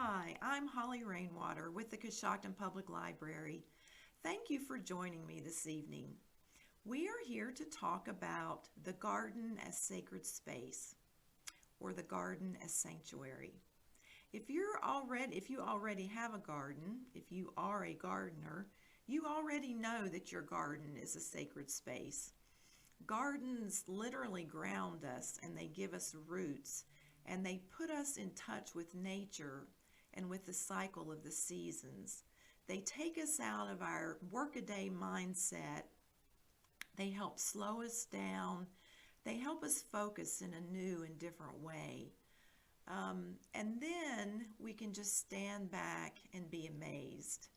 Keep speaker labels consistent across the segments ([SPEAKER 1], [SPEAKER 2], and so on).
[SPEAKER 1] Hi, I'm Holli Rainwater with the Coshocton Public Library. Thank you for joining me this evening. We are here to talk about the garden as sacred space, or the garden as sanctuary. If you already have a garden, if you are a gardener, you already know that your garden is a sacred space. Gardens literally ground us and they give us roots and they put us in touch with nature and with the cycle of the seasons. They take us out of our workaday mindset. They help slow us down. They help us focus in a new and different way. And then we can just stand back and be amazed.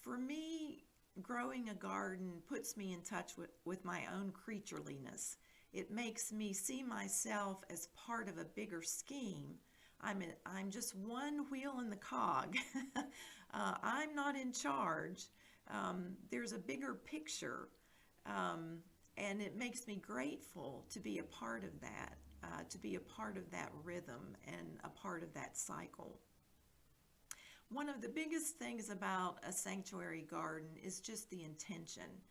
[SPEAKER 1] For me, growing a garden puts me in touch with my own creatureliness. It makes me see myself as part of a bigger scheme. I'm just one wheel in the cog. I'm not in charge. There's a bigger picture, and it makes me grateful to be a part of that, to be a part of that rhythm and a part of that cycle. One of the biggest things about a sanctuary garden is just the intention.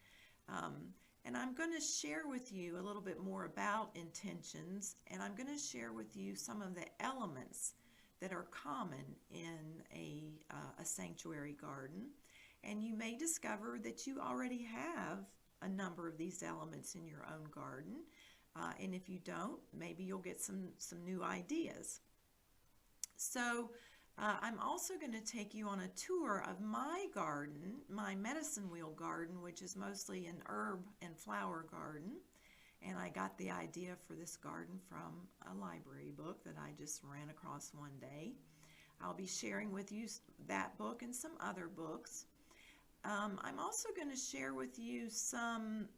[SPEAKER 1] And I'm going to share with you a little bit more about intentions, and I'm going to share with you some of the elements that are common in a sanctuary garden. And you may discover that you already have a number of these elements in your own garden. And if you don't, maybe you'll get some new ideas. So I'm also going to take you on a tour of my garden, my medicine wheel garden, which is mostly an herb and flower garden. And I got the idea for this garden from a library book that I just ran across one day. I'll be sharing with you that book and some other books. I'm also going to share with you some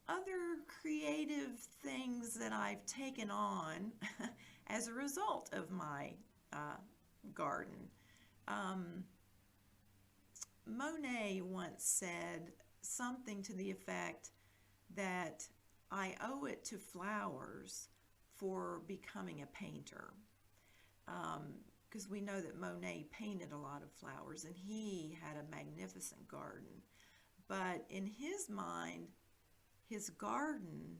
[SPEAKER 1] other creative things that I've taken on as a result of my garden. Monet once said something to the effect that I owe it to flowers for becoming a painter. Because we know that Monet painted a lot of flowers and he had a magnificent garden. But in his mind, his garden,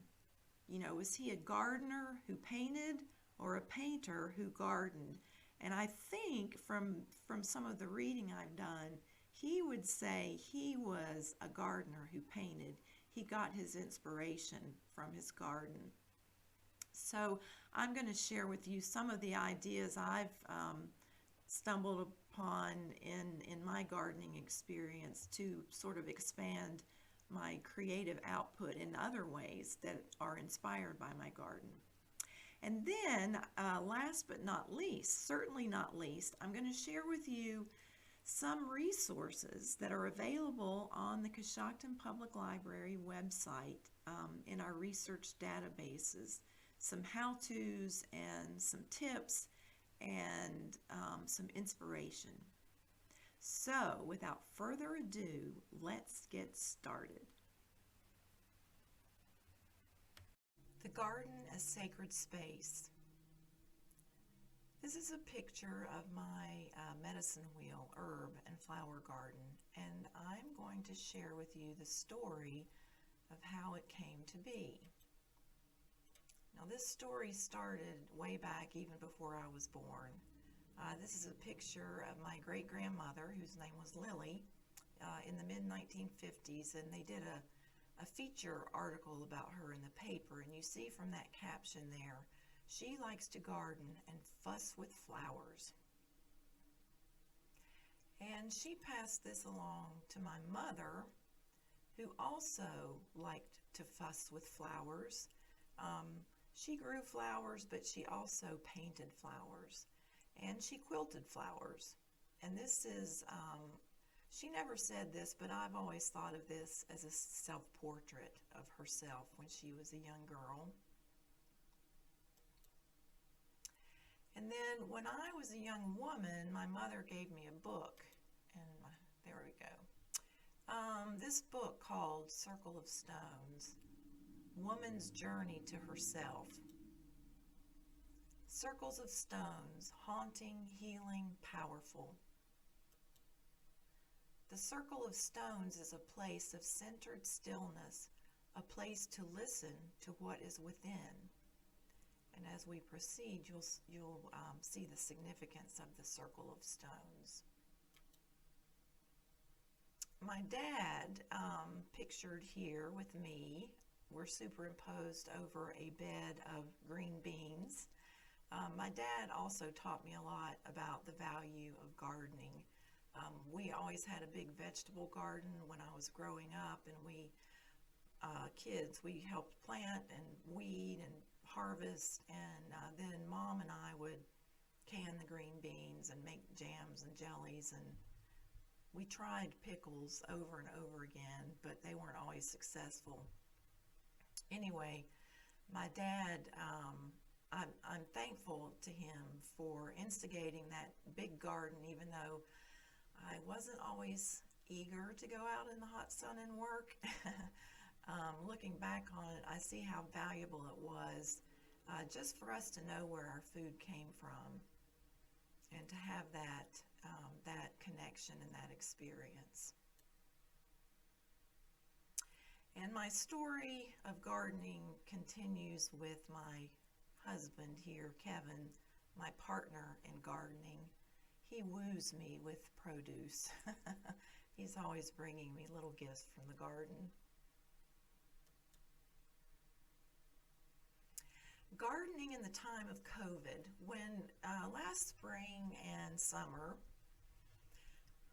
[SPEAKER 1] was he a gardener who painted or a painter who gardened? And I think from some of the reading I've done, he would say he was a gardener who painted. He got his inspiration from his garden. So I'm going to share with you some of the ideas I've stumbled upon in my gardening experience to sort of expand my creative output in other ways that are inspired by my garden. And then, last but not least, certainly not least, I'm going to share with you some resources that are available on the Coshocton Public Library website in our research databases. Some how-tos and some tips and some inspiration. So, without further ado, let's get started. The garden as sacred space. This is a picture of my medicine wheel, herb, and flower garden, and I'm going to share with you the story of how it came to be. Now, this story started way back even before I was born. This is a picture of my great-grandmother, whose name was Lily, in the mid-1950s, and they did a feature article about her in the paper, and you see from that caption there, she likes to garden and fuss with flowers. And she passed this along to my mother, who also liked to fuss with flowers. She grew flowers, but she also painted flowers, and she quilted flowers. And this is, she never said this, but I've always thought of this as a self-portrait of herself when she was a young girl. And then when I was a young woman, my mother gave me a book, and there we go. This book called Circle of Stones, Woman's Journey to Herself. Circles of stones, haunting, healing, powerful. The circle of stones is a place of centered stillness, a place to listen to what is within. And as we proceed, you'll see the significance of the circle of stones. My dad, pictured here with me, were superimposed over a bed of green beans. My dad also taught me a lot about the value of gardening. We always had a big vegetable garden when I was growing up, and we helped plant and weed and harvest, and then Mom and I would can the green beans and make jams and jellies, and we tried pickles over and over again, but they weren't always successful. Anyway, my dad, I'm thankful to him for instigating that big garden, even though I wasn't always eager to go out in the hot sun and work. Looking back on it, I see how valuable it was just for us to know where our food came from and to have that connection and that experience. And my story of gardening continues with my husband here, Kevin, my partner in gardening. He woos me with produce. He's always bringing me little gifts from the garden. Gardening in the time of COVID, when last spring and summer,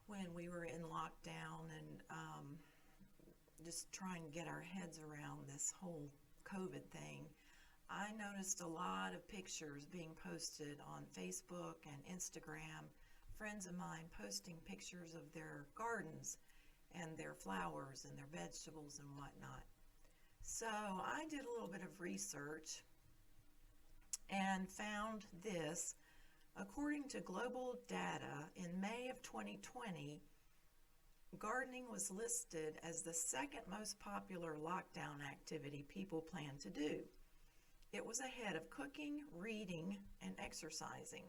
[SPEAKER 1] when we were in lockdown and just trying to get our heads around this whole COVID thing, I noticed a lot of pictures being posted on Facebook and Instagram, friends of mine posting pictures of their gardens and their flowers and their vegetables and whatnot. So I did a little bit of research and found this. According to global data, in May of 2020, gardening was listed as the second most popular lockdown activity people plan to do. It was ahead of cooking, reading, and exercising.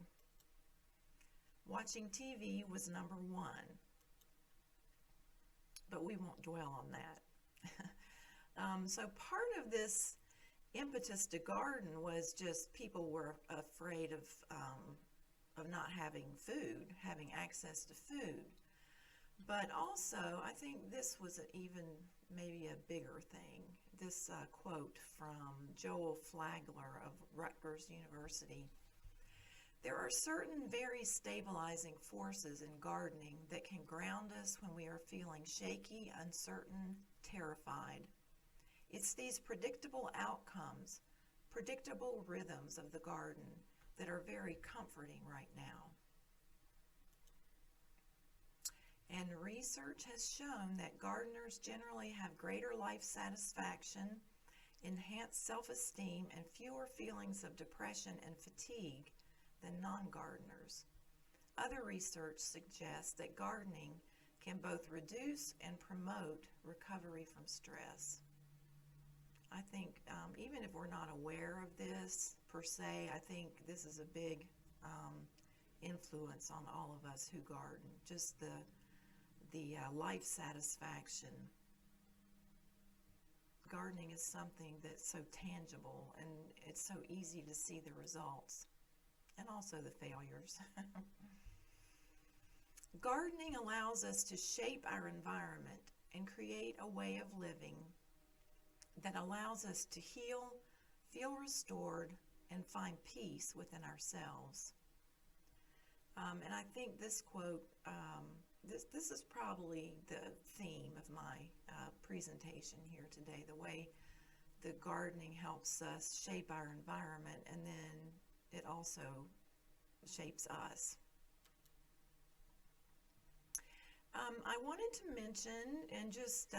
[SPEAKER 1] Watching TV was number one, but we won't dwell on that. So part of this impetus to garden was just people were afraid of not having food, having access to food. But also, I think this was even maybe a bigger thing. This quote from Joel Flagler of Rutgers University. There are certain very stabilizing forces in gardening that can ground us when we are feeling shaky, uncertain, terrified. It's these predictable outcomes, predictable rhythms of the garden that are very comforting right now. And research has shown that gardeners generally have greater life satisfaction, enhanced self-esteem, and fewer feelings of depression and fatigue than non-gardeners. Other research suggests that gardening can both reduce and promote recovery from stress. I think even if we're not aware of this per se, I think this is a big influence on all of us who garden, just the life satisfaction. Gardening is something that's so tangible, and it's so easy to see the results and also the failures. Gardening allows us to shape our environment and create a way of living that allows us to heal, feel restored, and find peace within ourselves. And I think this quote, this is probably the theme of my presentation here today, the way the gardening helps us shape our environment, and then it also shapes us. I wanted to mention and just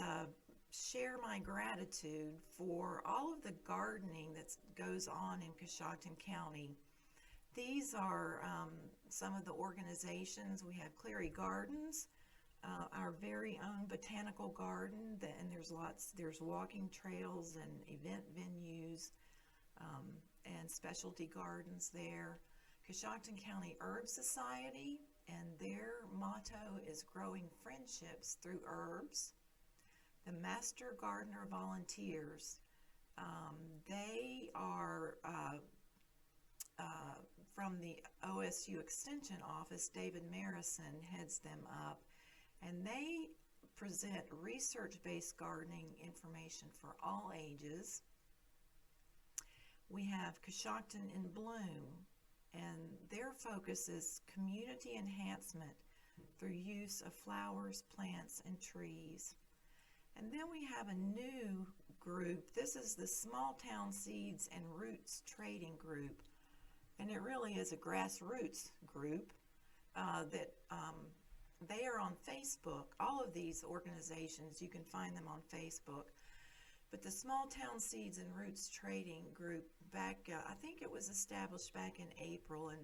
[SPEAKER 1] share my gratitude for all of the gardening that goes on in Coshocton County. These are some of the organizations. We have Cleary Gardens, our very own botanical garden, and there's walking trails and event venues, and specialty gardens there. Coshocton County Herb Society, and their motto is growing friendships through herbs. The Master Gardener Volunteers, they are from the OSU Extension Office. David Marison heads them up, and they present research-based gardening information for all ages. We have Coshocton in Bloom, and their focus is community enhancement through use of flowers, plants, and trees. And then we have a new group. This is the Small Town Seeds and Roots Trading Group, and it really is a grassroots group that they are on Facebook. All of these organizations, you can find them on Facebook. But the Small Town Seeds and Roots Trading Group, back, I think it was established back in April, and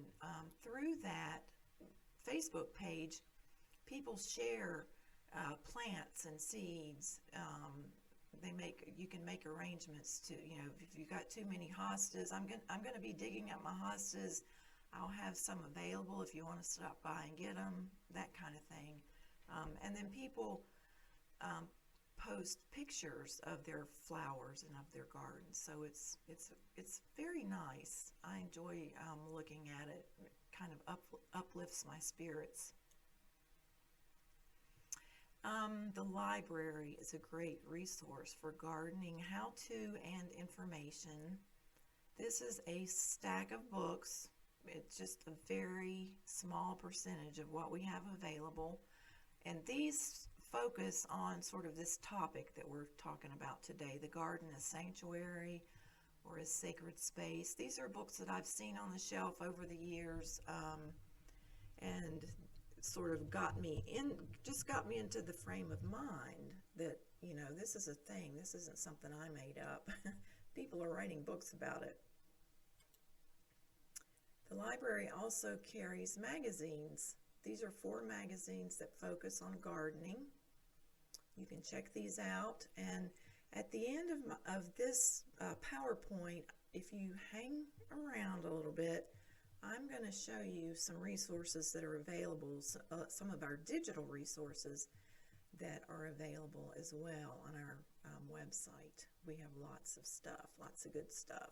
[SPEAKER 1] through that Facebook page, people share plants and seeds. You can make arrangements to, if you got too many hostas, I'm going to be digging up my hostas. I'll have some available if you want to stop by and get them, that kind of thing. And then people post pictures of their flowers and of their gardens, so it's very nice. I enjoy looking at it. It kind of uplifts my spirits. The library is a great resource for gardening how-to and information. This is a stack of books. It's just a very small percentage of what we have available, and these focus on sort of this topic that we're talking about today, the garden as sanctuary or as sacred space. These are books that I've seen on the shelf over the years, and sort of got me into the frame of mind that, this is a thing. This isn't something I made up. People are writing books about it. The library also carries magazines. These are 4 magazines that focus on gardening. You can check these out, and at the end of this PowerPoint, if you hang around a little bit, I'm going to show you some resources that are available, some of our digital resources that are available as well on our website. We have lots of stuff, lots of good stuff.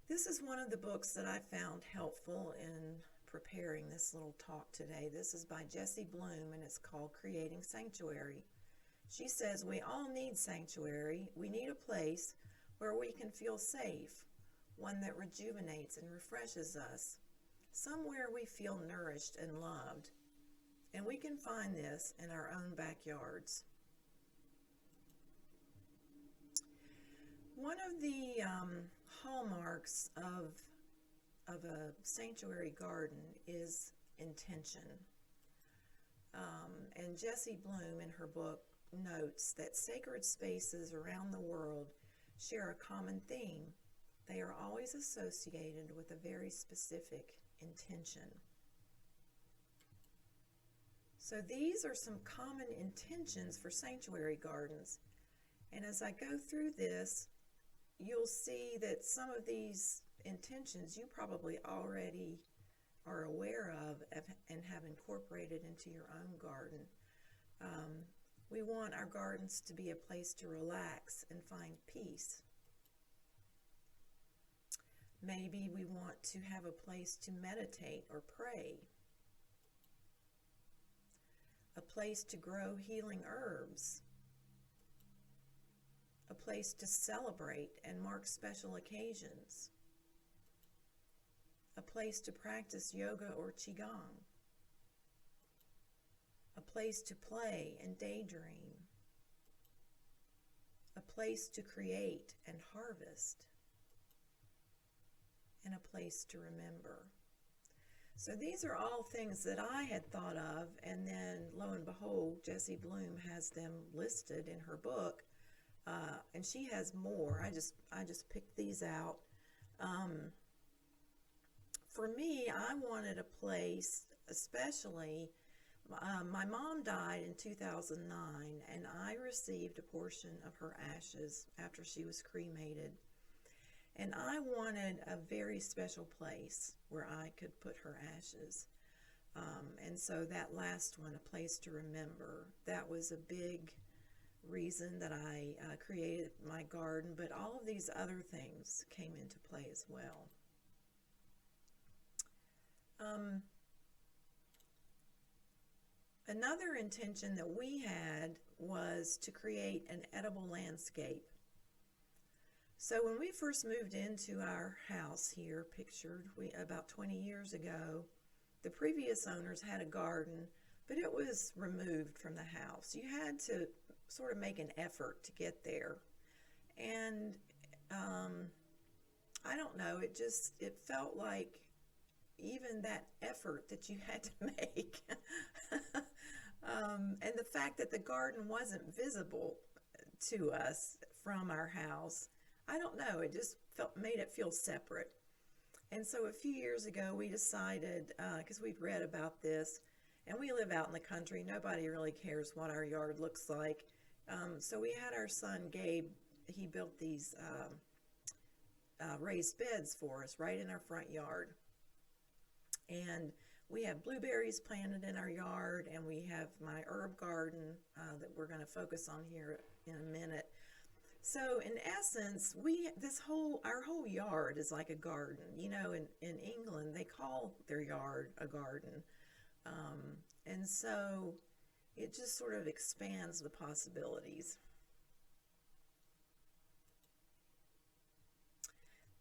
[SPEAKER 1] This is one of the books that I found helpful in preparing this little talk today. This is by Jessie Bloom, and it's called Creating Sanctuary. She says, we all need sanctuary. We need a place where we can feel safe, one that rejuvenates and refreshes us, somewhere we feel nourished and loved. And we can find this in our own backyards. One of the hallmarks of a sanctuary garden is intention. And Jessie Bloom in her book notes that sacred spaces around the world share a common theme. They are always associated with a very specific intention. So these are some common intentions for sanctuary gardens. And as I go through this, you'll see that some of these intentions you probably already are aware of and have incorporated into your own garden. We want our gardens to be a place to relax and find peace. Maybe we want to have a place to meditate or pray, a place to grow healing herbs, a place to celebrate and mark special occasions, a place to practice yoga or qigong, a place to play and daydream, a place to create and harvest, and a place to remember. So these are all things that I had thought of, and then lo and behold, Jessie Bloom has them listed in her book, and she has more. I just picked these out. For me, I wanted a place, especially, my mom died in 2009, and I received a portion of her ashes after she was cremated. And I wanted a very special place where I could put her ashes. And so that last one, A Place to Remember, that was a big reason that I created my garden, but all of these other things came into play as well. Another intention that we had was to create an edible landscape. So when we first moved into our house here, pictured about 20 years ago, the previous owners had a garden, but it was removed from the house. You had to sort of make an effort to get there. And I don't know, it felt like even that effort that you had to make and the fact that the garden wasn't visible to us from our house, I don't know, it just made it feel separate. And so a few years ago we decided, because we'd read about this, and we live out in the country, nobody really cares what our yard looks like. So we had our son Gabe, he built these raised beds for us right in our front yard. And we have blueberries planted in our yard, and we have my herb garden that we're going to focus on here in a minute. So in essence, our whole yard is like a garden. You know, in England, they call their yard a garden. And so it just sort of expands the possibilities.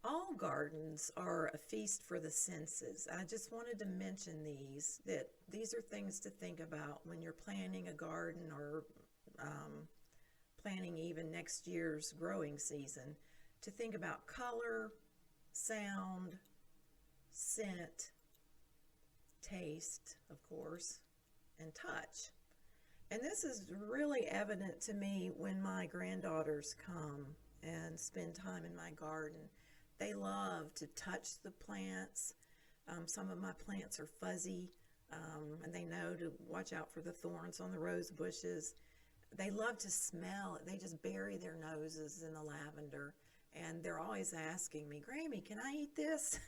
[SPEAKER 1] All gardens are a feast for the senses. I just wanted to mention that these are things to think about when you're planning a garden or planning even next year's growing season. To think about color, sound, scent, taste, of course, and touch. And this is really evident to me when my granddaughters come and spend time in my garden. They love to touch the plants. Some of my plants are fuzzy, and they know to watch out for the thorns on the rose bushes. They love to smell it. They just bury their noses in the lavender, and they're always asking me, Grammy, can I eat this?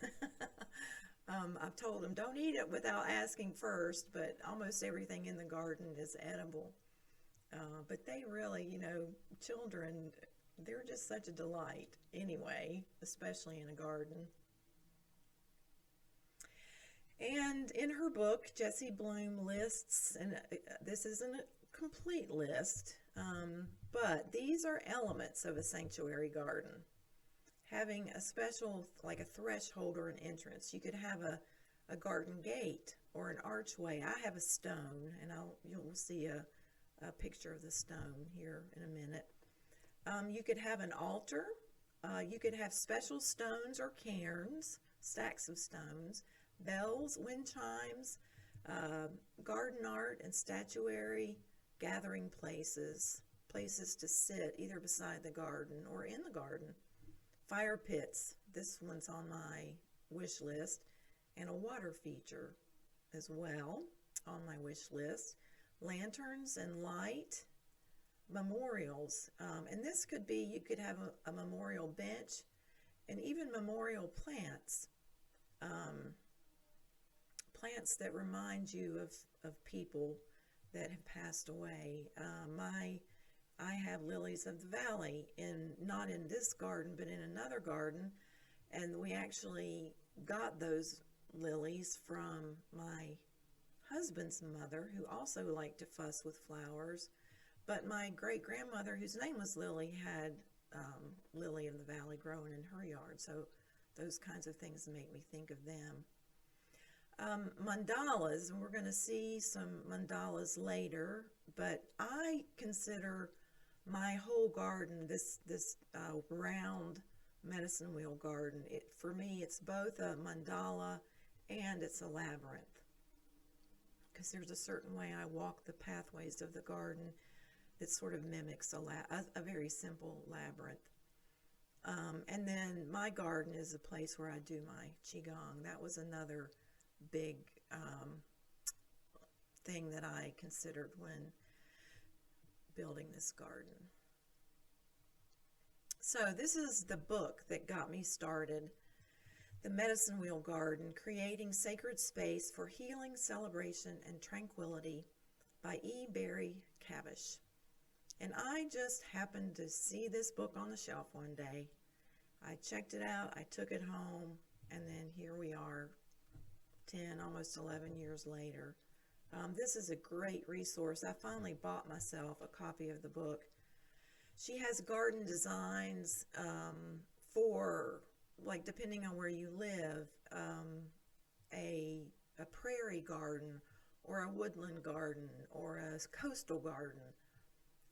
[SPEAKER 1] I've told them, don't eat it without asking first, but almost everything in the garden is edible. But they really, children, they're just such a delight anyway, especially in a garden. And in her book, Jessie Bloom lists, and this isn't a complete list, but these are elements of a sanctuary garden. Having a special, like a threshold or an entrance. You could have a garden gate or an archway. I have a stone, and you'll see a picture of the stone here in a minute. You could have an altar. You could have special stones or cairns, stacks of stones, bells, wind chimes, garden art and statuary, gathering places to sit either beside the garden or in the garden. Fire pits, this one's on my wish list, and a water feature as well on my wish list. Lanterns and light. Memorials, and this could be, you could have a memorial bench and even memorial plants, plants that remind you of people that have passed away. I have lilies of the valley, not in this garden, but in another garden, and we actually got those lilies from my husband's mother, who also liked to fuss with flowers. But my great-grandmother, whose name was Lily, had lily of the valley growing in her yard. So those kinds of things make me think of them. Mandalas, and we're going to see some mandalas later, but I consider my whole garden, this round medicine wheel garden, for me it's both a mandala and it's a labyrinth, because there's a certain way I walk the pathways of the garden that sort of mimics a very simple labyrinth. And then my garden is a place where I do my qigong. That was another big thing that I considered when building this garden. So this is the book that got me started, The Medicine Wheel Garden, Creating Sacred Space for Healing, Celebration, and Tranquility by E. Barry Cavish. And I just happened to see this book on the shelf one day. I checked it out, I took it home, and then here we are 10, almost 11 years later. This is a great resource. I finally bought myself a copy of the book. She has garden designs for, like, depending on where you live, a prairie garden or a woodland garden or a coastal garden,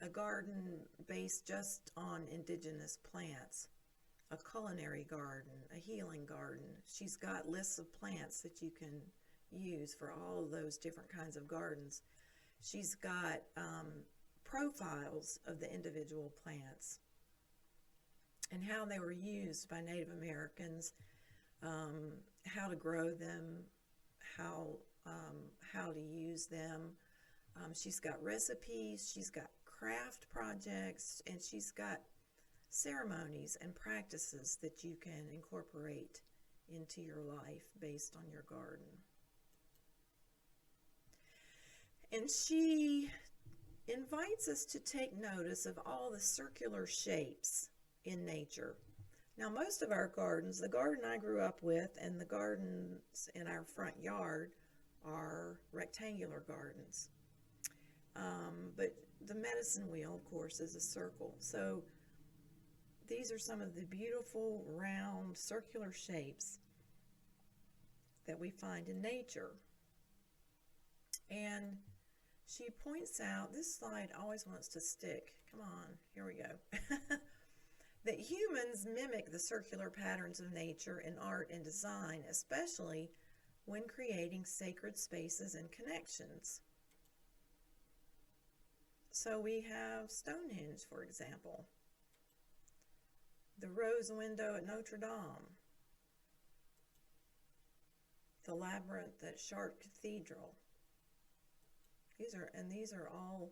[SPEAKER 1] a garden based just on indigenous plants, a culinary garden, a healing garden. She's got lists of plants that you can use for all of those different kinds of gardens. She's got profiles of the individual plants and how they were used by Native Americans, how to grow them, how to use them. She's got recipes, she's got craft projects, and she's got ceremonies and practices that you can incorporate into your life based on your garden. And she invites us to take notice of all the circular shapes in nature. Now, most of our gardens, the garden I grew up with and the gardens in our front yard, are rectangular gardens. But the medicine wheel, of course, is a circle. So these are some of the beautiful, round, circular shapes that we find in nature. And she points out, this slide always wants to stick. Come on, here we go. That humans mimic the circular patterns of nature in art and design, especially when creating sacred spaces and connections. So we have Stonehenge, for example, the rose window at Notre Dame, the labyrinth at Chartres Cathedral. These are all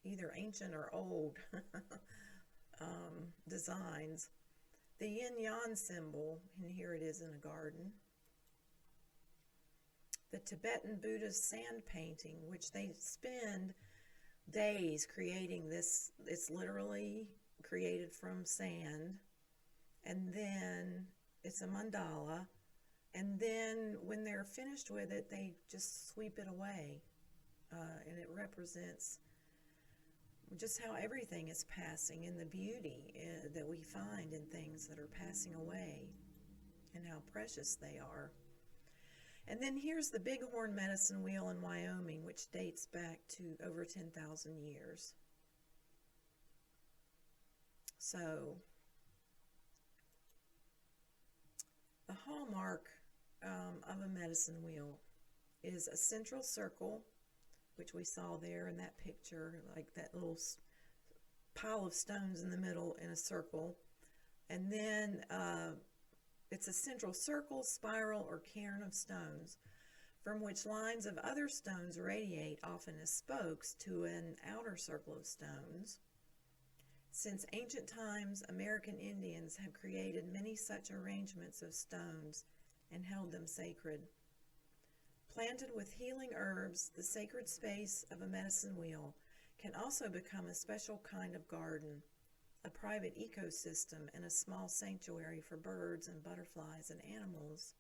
[SPEAKER 1] either ancient or old designs. The yin-yang symbol, and here it is in a garden. The Tibetan Buddhist sand painting, which they spend days creating this. It's literally created from sand, and then it's a mandala, and then when they're finished with it, they just sweep it away, and it represents just how everything is passing and the beauty that we find in things that are passing away and how precious they are. And then here's the Bighorn Medicine Wheel in Wyoming, which dates back to over 10,000 years. So the hallmark of a medicine wheel is a central circle, which we saw there in that picture, like that little pile of stones in the middle in a circle. And then it's a central circle, spiral, or cairn of stones, from which lines of other stones radiate, often as spokes, to an outer circle of stones. Since ancient times, American Indians have created many such arrangements of stones and held them sacred. Planted with healing herbs, the sacred space of a medicine wheel can also become a special kind of garden, a private ecosystem, and a small sanctuary for birds and butterflies and animals.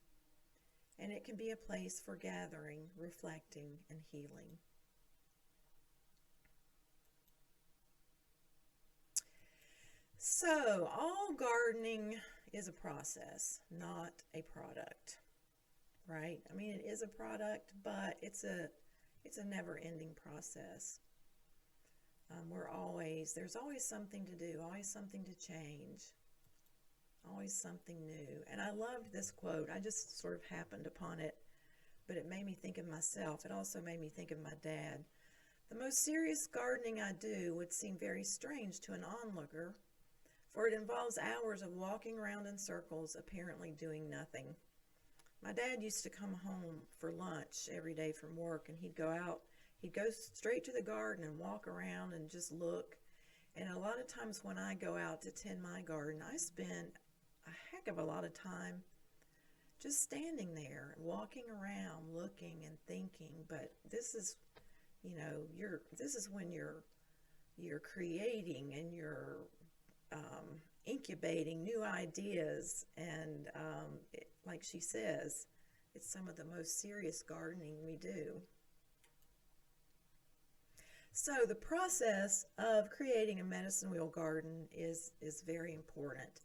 [SPEAKER 1] And it can be a place for gathering, reflecting, and healing. So, all gardening is a process, not a product, right? I mean, it is a product, but it's a never-ending process. There's always something to do, always something to change, always something new. And I loved this quote. I just sort of happened upon it, but it made me think of myself. It also made me think of my dad. The most serious gardening I do would seem very strange to an onlooker, for it involves hours of walking around in circles, apparently doing nothing. My dad used to come home for lunch every day from work, and he'd go straight to the garden and walk around and just look. And a lot of times when I go out to tend my garden, I spend a heck of a lot of time just standing there, walking around, looking and thinking. But this is, this is when you're creating and you're incubating new ideas. And like she says, it's some of the most serious gardening we do. So the process of creating a medicine wheel garden is very important.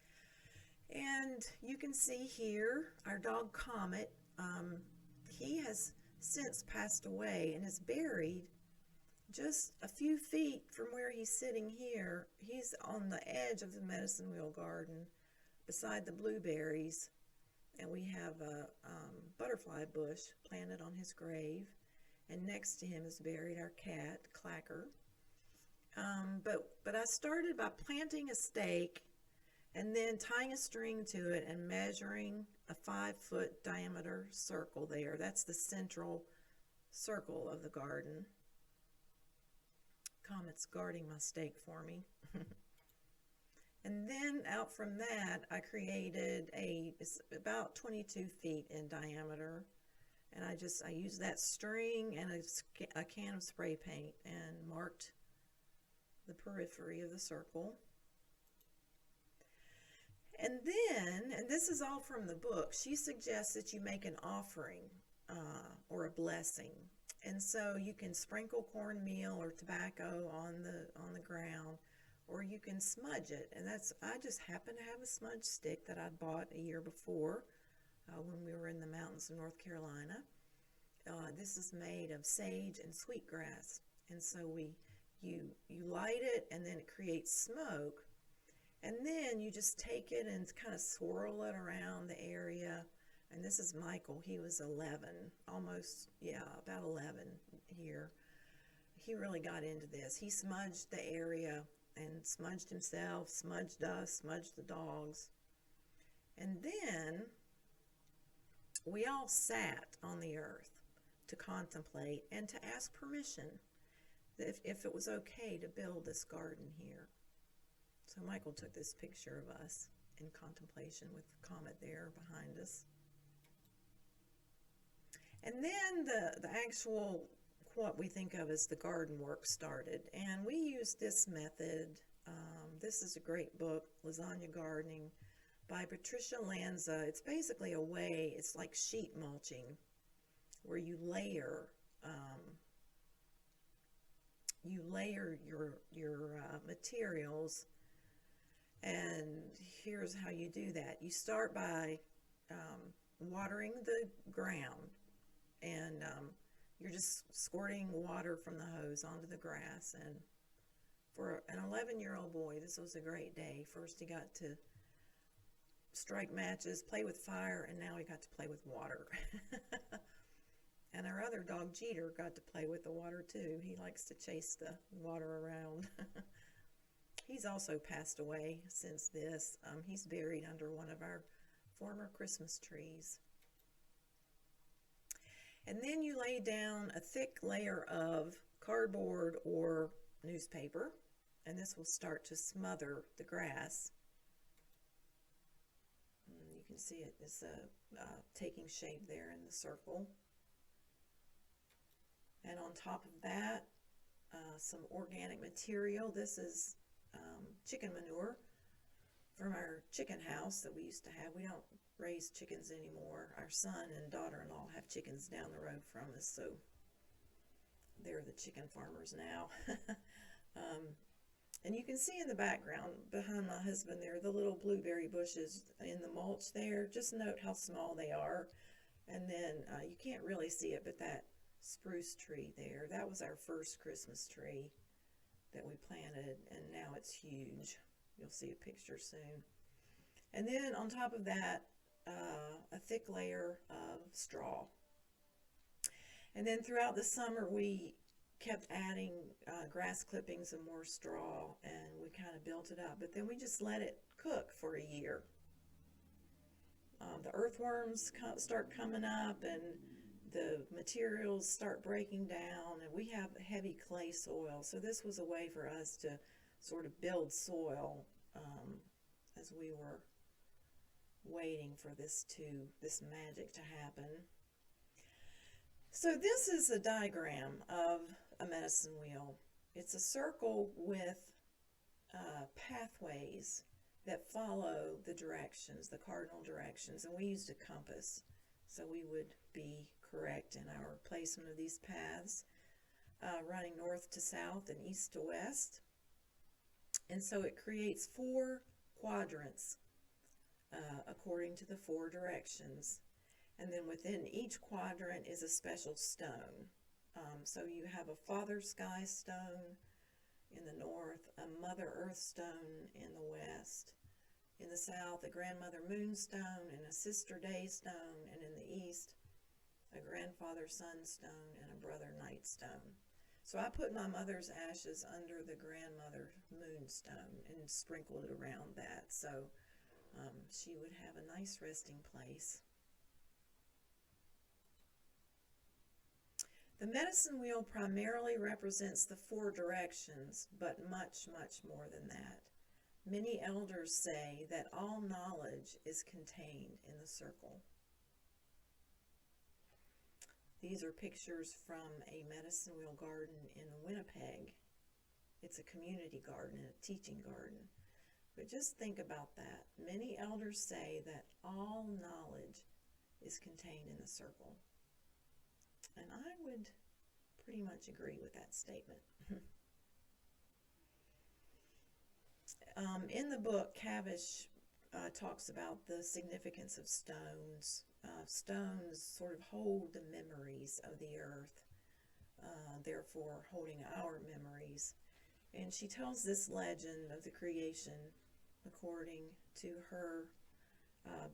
[SPEAKER 1] And you can see here our dog Comet. He has since passed away and is buried just a few feet from where he's sitting here. He's on the edge of the medicine wheel garden beside the blueberries, and we have a butterfly bush planted on his grave, and next to him is buried our cat Clacker. But I started by planting a stake and then tying a string to it and measuring a 5-foot diameter circle there. That's the central circle of the garden. Comet's guarding my stake for me. And then out from that, I created it's about 22 feet in diameter. And I used that string and a can of spray paint and marked the periphery of the circle. And then, and this is all from the book, she suggests that you make an offering or a blessing. And so you can sprinkle cornmeal or tobacco on the ground, or you can smudge it. And I just happen to have a smudge stick that I bought a year before when we were in the mountains of North Carolina. This is made of sage and sweetgrass. And so you light it, and then it creates smoke. And then you just take it and kind of swirl it around the area. And this is Michael. He was 11, about 11 here. He really got into this. He smudged the area and smudged himself, smudged us, smudged the dogs. And then we all sat on the earth to contemplate and to ask permission if it was okay to build this garden here. So Michael took this picture of us in contemplation with the comet there behind us. And then the actual, what we think of as the garden work started. And we used this method. This is a great book, Lasagna Gardening, by Patricia Lanza. It's basically it's like sheet mulching, where you layer your materials. And here's how you do that. You start by watering the ground, and you're just squirting water from the hose onto the grass. And for an 11-year-old boy, this was a great day. First he got to strike matches, play with fire, and now he got to play with water. And our other dog, Jeter, got to play with the water too. He likes to chase the water around. He's also passed away since this. He's buried under one of our former Christmas trees. And then you lay down a thick layer of cardboard or newspaper, and this will start to smother the grass. You can see it is taking shape there in the circle. And on top of that, some organic material. This is chicken manure from our chicken house that we used to have. We don't raise chickens anymore. Our son and daughter-in-law have chickens down the road from us, so they're the chicken farmers now. And you can see in the background behind my husband there, the little blueberry bushes in the mulch there. Just note how small they are. And then you can't really see it, but that spruce tree there, that was our first Christmas tree that we planted, and now it's huge. You'll see a picture soon. And then on top of that, a thick layer of straw. And then throughout the summer, we kept adding grass clippings and more straw, and we kind of built it up. But then we just let it cook for a year. The earthworms start coming up, and the materials start breaking down, and we have heavy clay soil. So this was a way for us to sort of build soil as we were waiting for this magic to happen. So this is a diagram of a medicine wheel. It's a circle with pathways that follow the directions, the cardinal directions, and we used a compass so we would be correct in our placement of these paths, running north to south and east to west. And so it creates 4 quadrants according to the 4 directions. And then within each quadrant is a special stone. So you have a Father Sky stone in the north, a Mother Earth stone in the west. In the south, a Grandmother Moonstone and a Sister Day stone, and in the east, a Grandfather Sunstone and a Brother Night stone. So I put my mother's ashes under the Grandmother Moonstone and sprinkled it around that, so she would have a nice resting place. The medicine wheel primarily represents the 4 directions, but much, much more than that. Many elders say that all knowledge is contained in the circle. These are pictures from a medicine wheel garden in Winnipeg. It's a community garden, a teaching garden. But just think about that. Many elders say that all knowledge is contained in the circle. And I would pretty much agree with that statement. In the book, Cavish talks about the significance of stones. Stones sort of hold the memories of the earth, therefore holding our memories. And she tells this legend of the creation according to her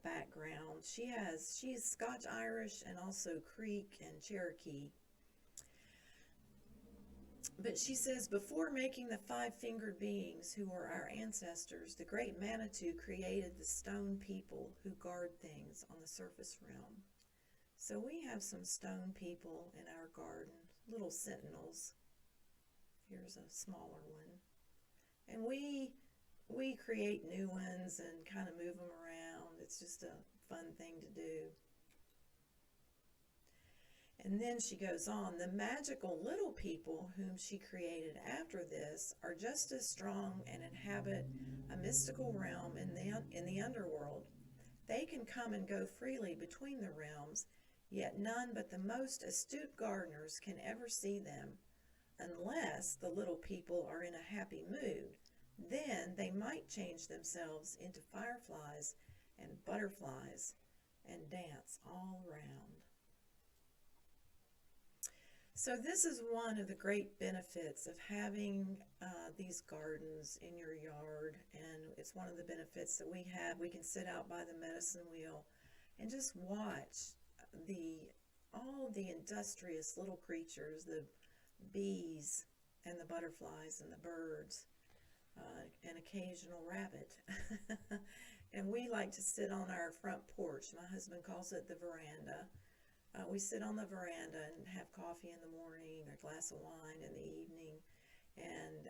[SPEAKER 1] background. She's Scotch-Irish and also Creek and Cherokee. But she says, before making the 5-fingered beings who were our ancestors, the great Manitou created the stone people who guard things on the surface realm. So we have some stone people in our garden, little sentinels. Here's a smaller one. And we create new ones and kind of move them around. It's just a fun thing to do. And then she goes on, the magical little people whom she created after this are just as strong and inhabit a mystical realm in the underworld. They can come and go freely between the realms, yet none but the most astute gardeners can ever see them, unless the little people are in a happy mood. Then they might change themselves into fireflies and butterflies and dance all around. So this is one of the great benefits of having these gardens in your yard, and it's one of the benefits that we have. We can sit out by the medicine wheel and just watch all the industrious little creatures, the bees and the butterflies and the birds, an occasional rabbit. And we like to sit on our front porch. My husband calls it the veranda. We sit on the veranda and have coffee in the morning or a glass of wine in the evening. And,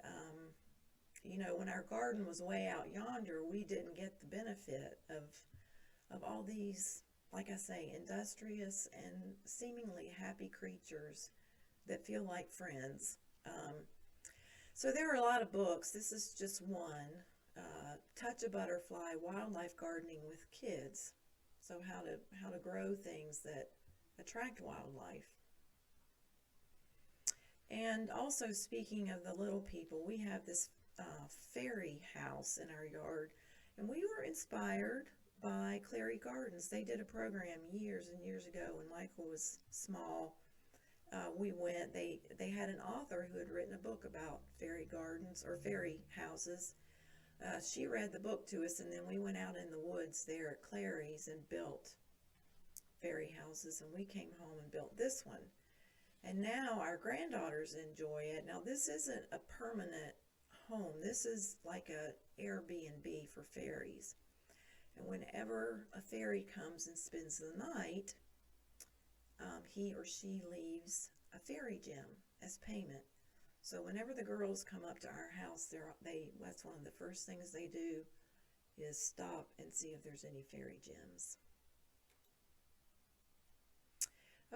[SPEAKER 1] when our garden was way out yonder, we didn't get the benefit of all these, like I say, industrious and seemingly happy creatures that feel like friends. So there are a lot of books. This is just one. Touch a Butterfly, Wildlife Gardening with Kids. So how to grow things that attract wildlife. And also, speaking of the little people, we have this fairy house in our yard, and we were inspired by Clary Gardens. They did a program years and years ago when Michael was small. We went, they had an author who had written a book about fairy gardens or fairy houses. She read the book to us, and then we went out in the woods there at Clary's and built fairy houses, and we came home and built this one. And now our granddaughters enjoy it. Now this isn't a permanent home. This is like a Airbnb for fairies. And whenever a fairy comes and spends the night, he or she leaves a fairy gem as payment. So whenever the girls come up to our house, that's one of the first things they do is stop and see if there's any fairy gems.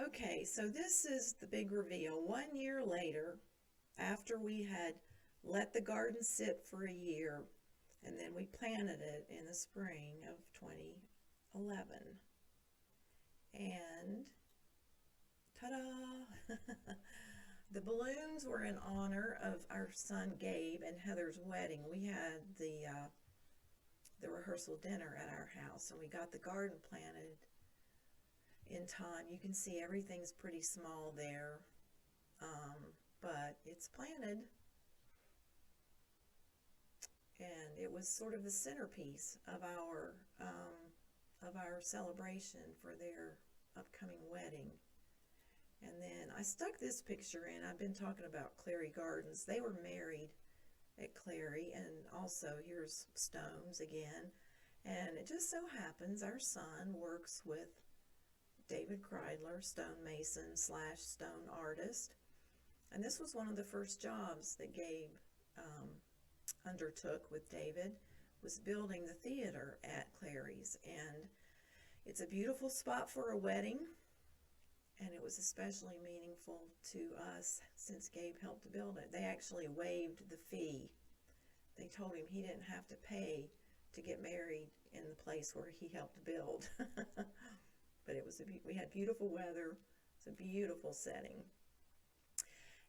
[SPEAKER 1] Okay, so this is the big reveal. 1 year later, after we had let the garden sit for a year, and then we planted it in the spring of 2011. And ta-da! The balloons were in honor of our son Gabe and Heather's wedding. We had the rehearsal dinner at our house, and we got the garden planted in time. You can see everything's pretty small there, but it's planted. And it was sort of the centerpiece of our celebration for their upcoming wedding. And then I stuck this picture in. I've been talking about Clary Gardens. They were married at Clary, and also here's stones again. And it just so happens our son works with David Kreidler, stonemason / stone artist. And this was one of the first jobs that Gabe undertook with David, was building the theater at Clary's. And it's a beautiful spot for a wedding, and it was especially meaningful to us since Gabe helped to build it. They actually waived the fee. They told him he didn't have to pay to get married in the place where he helped build. But we had beautiful weather. It's a beautiful setting.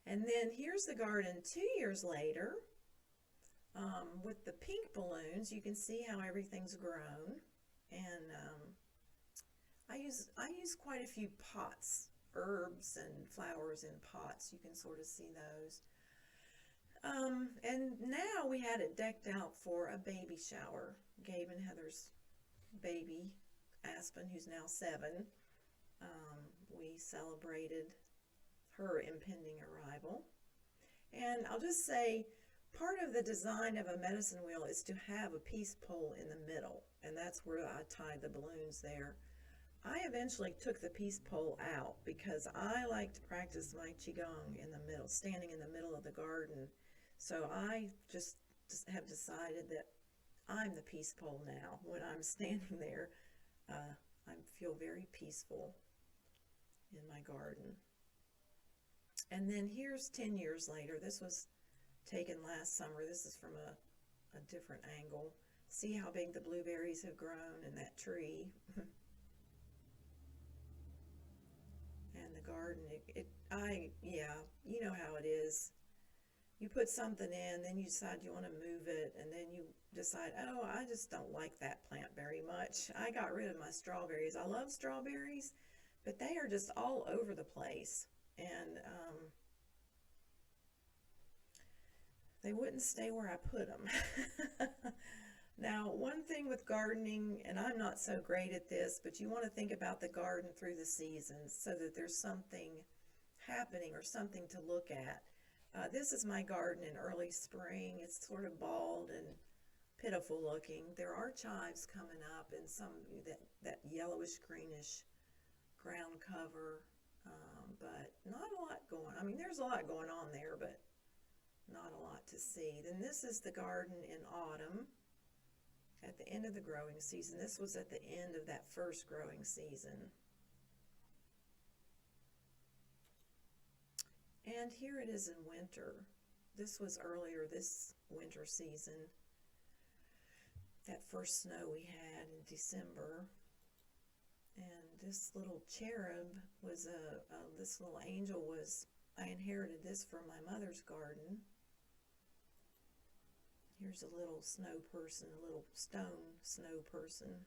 [SPEAKER 1] And then here's the garden 2 years later. With the pink balloons, you can see how everything's grown. And I use quite a few pots, herbs and flowers in pots. You can sort of see those. And now we had it decked out for a baby shower. Gabe and Heather's baby, Aspen, who's now 7. We celebrated her impending arrival. And I'll just say, part of the design of a medicine wheel is to have a peace pole in the middle, and that's where I tied the balloons there. I eventually took the peace pole out because I like to practice my Qigong in the middle, standing in the middle of the garden. So I just have decided that I'm the peace pole now. When I'm standing there, I feel very peaceful in my garden. And then here's 10 years later. This was taken last summer. This is from a different angle. See how big the blueberries have grown in that tree. And the garden, you know how it is. You put something in, then you decide you want to move it, and then you decide, oh, I just don't like that plant very much. I got rid of my strawberries. I love strawberries, but they are just all over the place. And they wouldn't stay where I put them. Now, one thing with gardening, and I'm not so great at this, but you want to think about the garden through the seasons so that there's something happening or something to look at. This is my garden in early spring. It's sort of bald and pitiful looking. There are chives coming up and some that yellowish greenish ground cover, but not a lot going. I mean, there's a lot going on there, but not a lot to see. Then this is the garden in autumn at the end of the growing season. This was at the end of that first growing season. And here it is in winter. This was earlier this winter season. That first snow we had in December. And this little cherub was this little angel was, I inherited this from my mother's garden. Here's a little snow person, a little stone snow person.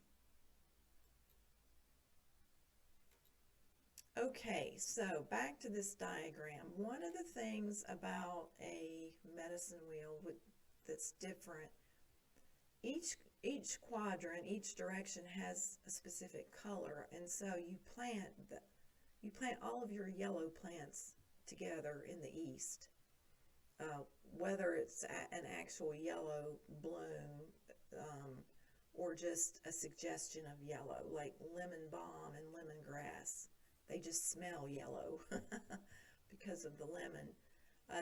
[SPEAKER 1] Okay, so back to this diagram. One of the things about a medicine wheel that's different, each quadrant, each direction has a specific color, and so you plant all of your yellow plants together in the east. Whether it's an actual yellow bloom or just a suggestion of yellow, like lemon balm and lemongrass. They just smell yellow because of the lemon.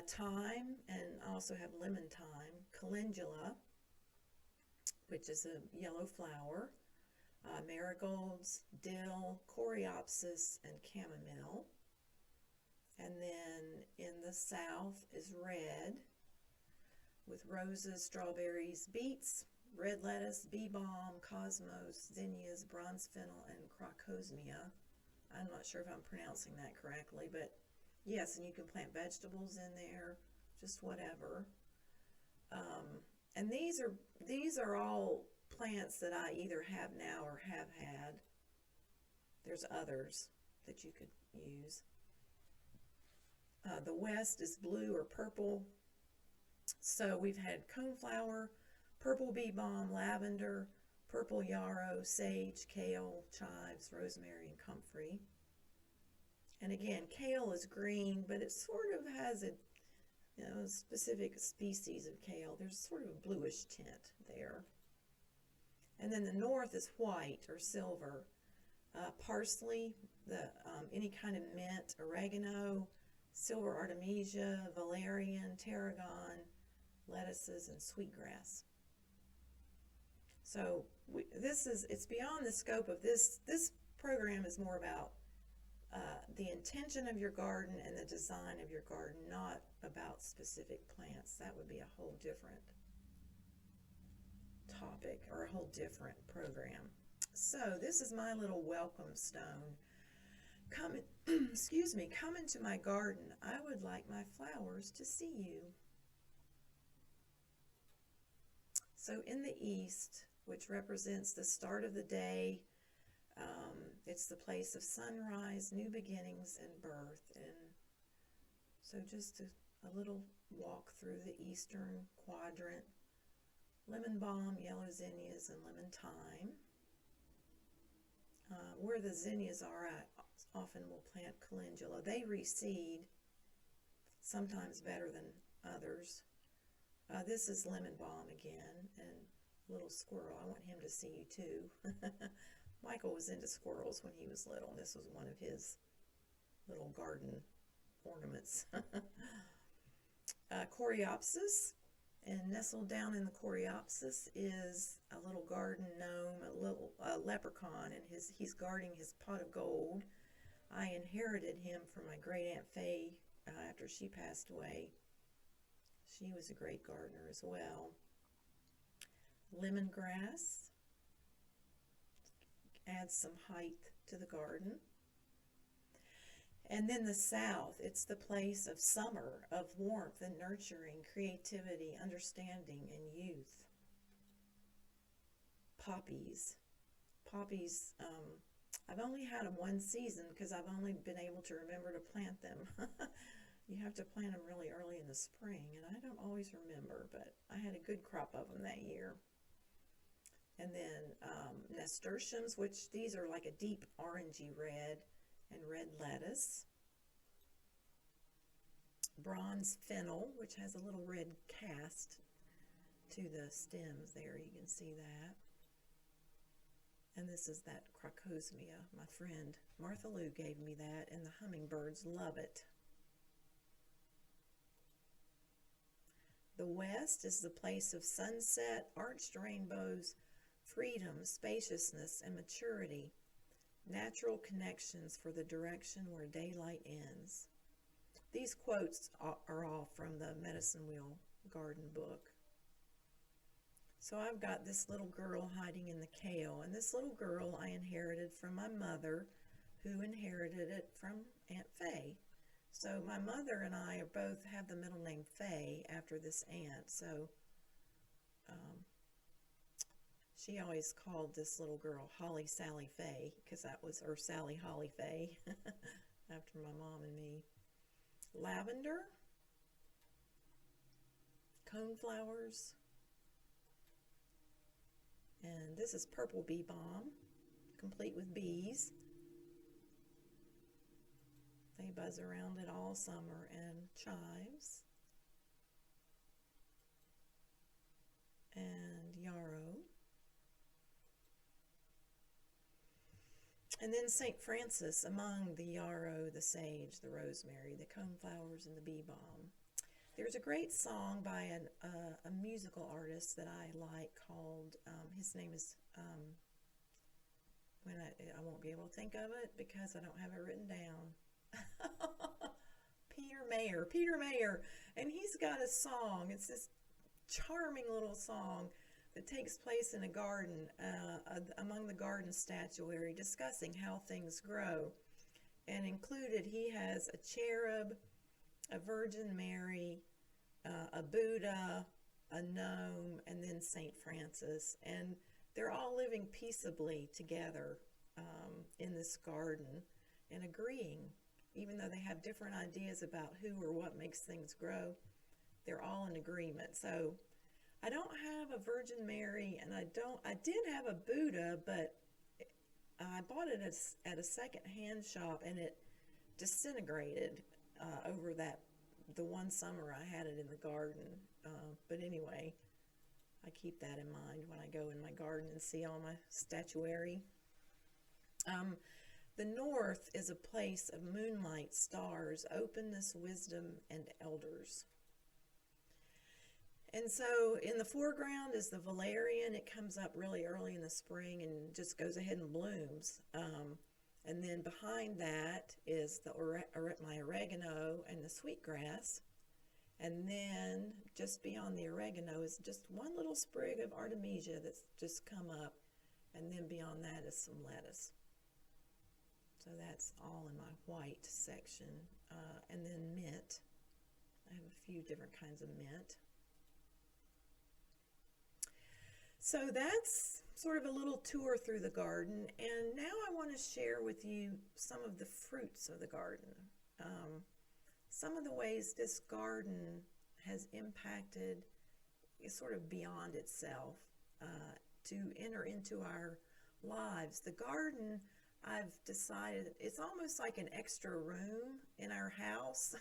[SPEAKER 1] Thyme, and I also have lemon thyme, calendula, which is a yellow flower, marigolds, dill, coreopsis, and chamomile. And then in the south is red with roses, strawberries, beets, red lettuce, bee balm, cosmos, zinnias, bronze fennel, and crocosmia. I'm not sure if I'm pronouncing that correctly, but yes, and you can plant vegetables in there, just whatever. And these are all plants that I either have now or have had. There's others that you could use. The west is blue or purple. So we've had coneflower, purple bee balm, lavender, purple yarrow, sage, kale, chives, rosemary, and comfrey. And again, kale is green, but it sort of has a specific species of kale. There's sort of a bluish tint there. And then the north is white or silver. Parsley, any kind of mint, oregano, silver artemisia, valerian, tarragon, lettuces, and sweetgrass. So it's beyond the scope of this. This program is more about the intention of your garden and the design of your garden, not about specific plants. That would be a whole different topic or a whole different program. So this is my little welcome stone. Come into my garden. I would like my flowers to see you. So in the east, which represents the start of the day, it's the place of sunrise, new beginnings, and birth. And so just a little walk through the eastern quadrant. Lemon balm, yellow zinnias, and lemon thyme. Where the zinnias are, I often will plant calendula. They reseed, sometimes better than others. This is lemon balm again, and little squirrel. I want him to see you too. Michael was into squirrels when he was little. This was one of his little garden ornaments. Coreopsis, and nestled down in the coreopsis is a little garden gnome, a little leprechaun, and he's guarding his pot of gold. I inherited him from my great Aunt Faye after she passed away. She was a great gardener as well. Lemongrass adds some height to the garden. And then the south, it's the place of summer, of warmth and nurturing, creativity, understanding, and youth. Poppies. Poppies, I've only had them one season because I've only been able to remember to plant them. You have to plant them really early in the spring, and I don't always remember, but I had a good crop of them that year. And then nasturtiums, which these are like a deep orangey red, and red lettuce. Bronze fennel, which has a little red cast to the stems there. You can see that. And this is that crocosmia. My friend Martha Lou gave me that, and the hummingbirds love it. The west is the place of sunset, arched rainbows, freedom, spaciousness, and maturity. Natural connections for the direction where daylight ends. These quotes are all from the Medicine Wheel Garden book. So I've got this little girl hiding in the kale, and this little girl I inherited from my mother, who inherited it from Aunt Faye. So my mother and I both have the middle name Faye after this aunt, so she always called this little girl Holly Sally Faye, because that was, or Sally Holly Faye, after my mom and me. Lavender, coneflowers, and this is purple bee balm, complete with bees. They buzz around it all summer, and chives, and yarrow. And then St. Francis among the yarrow, the sage, the rosemary, the coneflowers, and the bee balm. There's a great song by a musical artist that I like called, his name is, when I won't be able to think of it because I don't have it written down. Peter Mayer, and he's got a song. It's this charming little song that takes place in a garden, among the garden statuary, discussing how things grow. And included, he has a cherub, a Virgin Mary, a Buddha, a gnome, and then St. Francis. And they're all living peaceably together in this garden and agreeing. Even though they have different ideas about who or what makes things grow, they're all in agreement. So I don't have a Virgin Mary, and I did have a Buddha, but I bought it at a second-hand shop, and it disintegrated over the one summer I had it in the garden. But anyway, I keep that in mind when I go in my garden and see all my statuary. The north is a place of moonlight, stars, openness, wisdom, and elders. And so in the foreground is the valerian. It comes up really early in the spring and just goes ahead and blooms. And then behind that is my oregano and the sweetgrass. And then just beyond the oregano is just one little sprig of artemisia that's just come up. And then beyond that is some lettuce. So that's all in my white section. And then mint. I have a few different kinds of mint. So that's sort of a little tour through the garden. And now I want to share with you some of the fruits of the garden. Some of the ways this garden has impacted, sort of beyond itself, to enter into our lives. The garden, I've decided, it's almost like an extra room in our house,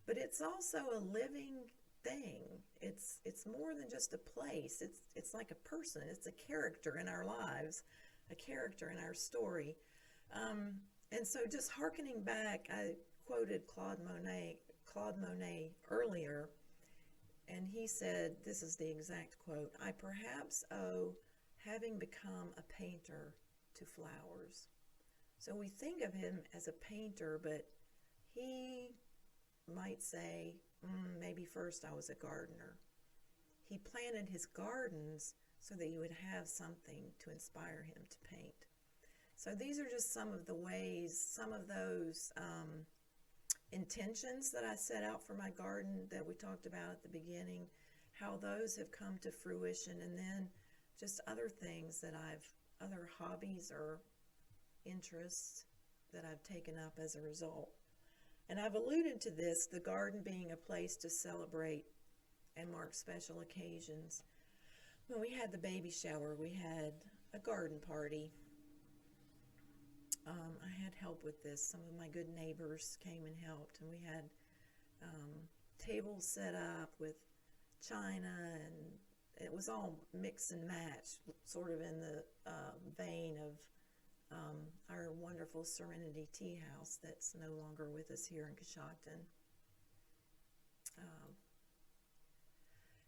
[SPEAKER 1] but it's also a living thing. It's more than just a place. It's like a person. It's a character in our lives, a character in our story. And so just hearkening back, I quoted Claude Monet earlier, and he said, this is the exact quote, "I perhaps owe having become a painter to flowers." So we think of him as a painter, but he might say, maybe first I was a gardener. He planted his gardens so that you would have something to inspire him to paint. So these are just some of the ways, some of those intentions that I set out for my garden that we talked about at the beginning, how those have come to fruition, and then just other things that other hobbies or interests that I've taken up as a result. And I've alluded to this, the garden being a place to celebrate and mark special occasions. When we had the baby shower, we had a garden party. I had help with this. Some of my good neighbors came and helped, and we had tables set up with china, and it was all mix and match, sort of in the vein of our wonderful Serenity Tea House that's no longer with us here in Coshocton.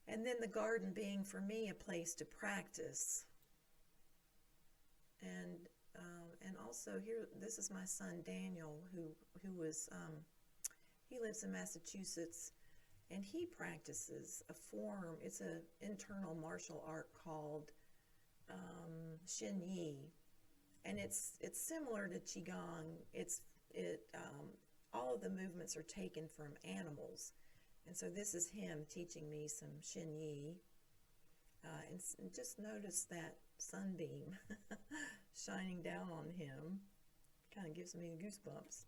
[SPEAKER 1] And then the garden being, for me, a place to practice. And also here, this is my son Daniel, who was, he lives in Massachusetts, and he practices a form. It's an internal martial art called Shin Yi. And it's similar to Qigong. All of the movements are taken from animals. And so this is him teaching me some Shin Yi. And just notice that sunbeam shining down on him. Kind of gives me goosebumps.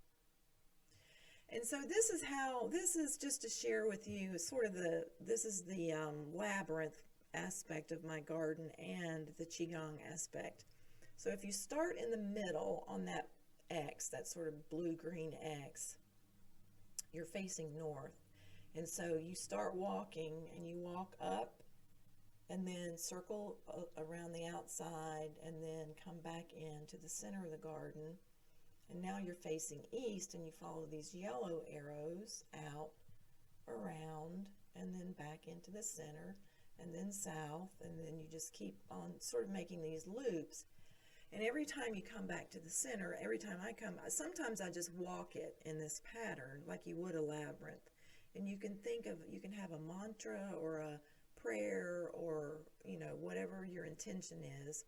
[SPEAKER 1] And so this is just to share with you sort of this is the labyrinth aspect of my garden and the Qigong aspect. So if you start in the middle on that X, that sort of blue-green X, you're facing north. And so you start walking, and you walk up, and then circle around the outside, and then come back into the center of the garden. And now you're facing east, and you follow these yellow arrows out around, and then back into the center, and then south, and then you just keep on sort of making these loops. And every time you come back to the center, every time I come, sometimes I just walk it in this pattern like you would a labyrinth. And you can you can have a mantra or a prayer or, whatever your intention is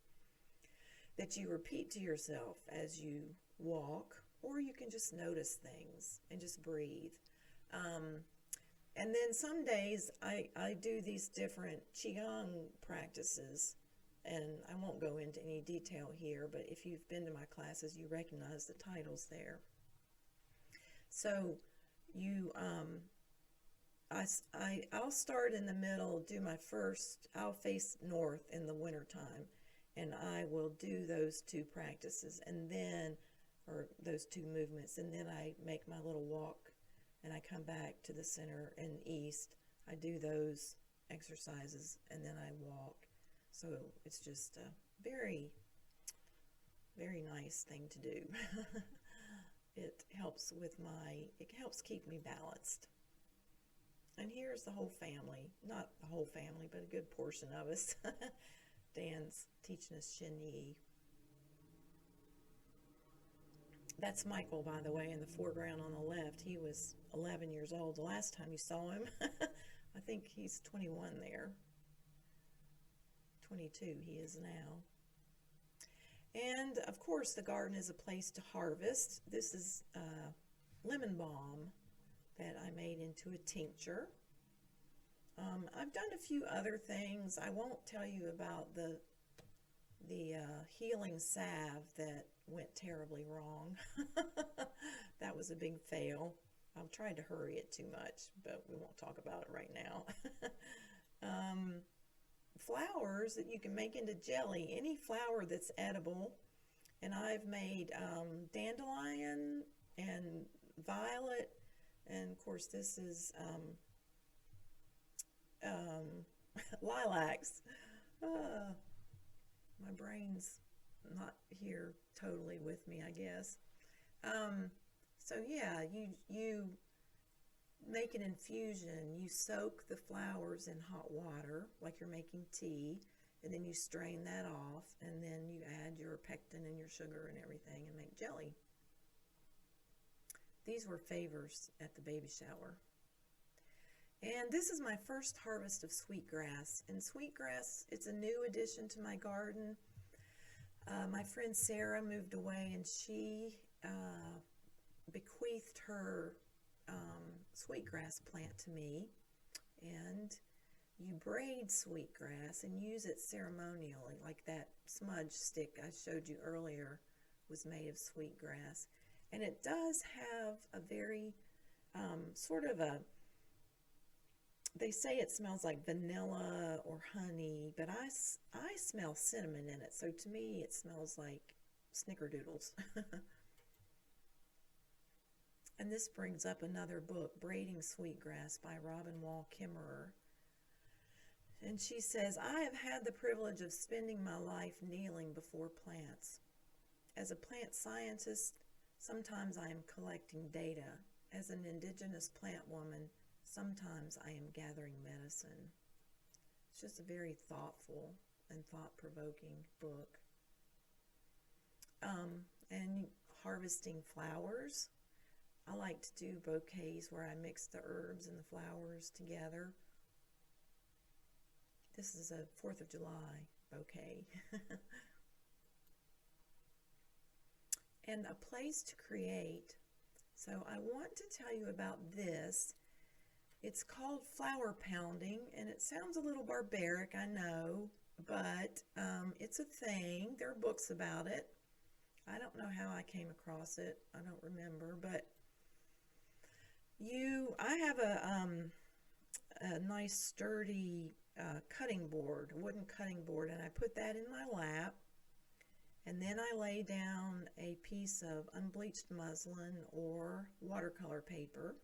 [SPEAKER 1] that you repeat to yourself as you walk, or you can just notice things and just breathe. And then some days I do these different Qigong practices, and I won't go into any detail here, but if you've been to my classes, you recognize the titles there. So I'll start in the middle, do my first, I'll face north in the wintertime, and I will do those two practices, and then, or those two movements, and then I make my little walk, and I come back to the center and east. I do those exercises, and then I walk. So it's just a very, very nice thing to do. It helps keep me balanced. And here's the whole family, not the whole family, but a good portion of us. Dan's teaching us Shin Yi. That's Michael, by the way, in the foreground on the left. He was 11 years old the last time you saw him. I think he's 21 there. 22 he is now. And, of course, the garden is a place to harvest. This is lemon balm that I made into a tincture. I've done a few other things. I won't tell you about the healing salve that went terribly wrong. That was a big fail. I've tried to hurry it too much, but we won't talk about it right now. Flowers that you can make into jelly, any flower that's edible. And I've made dandelion and violet, and of course this is lilacs. My brain's not here totally with me, I guess. So yeah, you make an infusion. You soak the flowers in hot water like you're making tea, and then you strain that off, and then you add your pectin and your sugar and everything and make jelly. These were favors at the baby shower. And this is my first harvest of sweetgrass. And sweetgrass, it's a new addition to my garden. My friend Sarah moved away, and she bequeathed her sweetgrass plant to me. And you braid sweetgrass and use it ceremonially, like that smudge stick I showed you earlier was made of sweetgrass. And it does have a very sort of a, they say it smells like vanilla or honey, but I smell cinnamon in it. So to me, it smells like snickerdoodles. And this brings up another book, Braiding Sweetgrass by Robin Wall Kimmerer. And she says, I have had the privilege of spending my life kneeling before plants. As a plant scientist, sometimes I am collecting data. As an indigenous plant woman, sometimes I am gathering medicine. It's just a very thoughtful and thought-provoking book. And harvesting flowers. I like to do bouquets where I mix the herbs and the flowers together. This is a 4th of July bouquet. And a place to create. So I want to tell you about this. It's called flower pounding, and it sounds a little barbaric, I know, but it's a thing. There are books about it. I don't know how I came across it. I don't remember, but I have a nice sturdy cutting board, a wooden cutting board, and I put that in my lap, and then I lay down a piece of unbleached muslin or watercolor paper,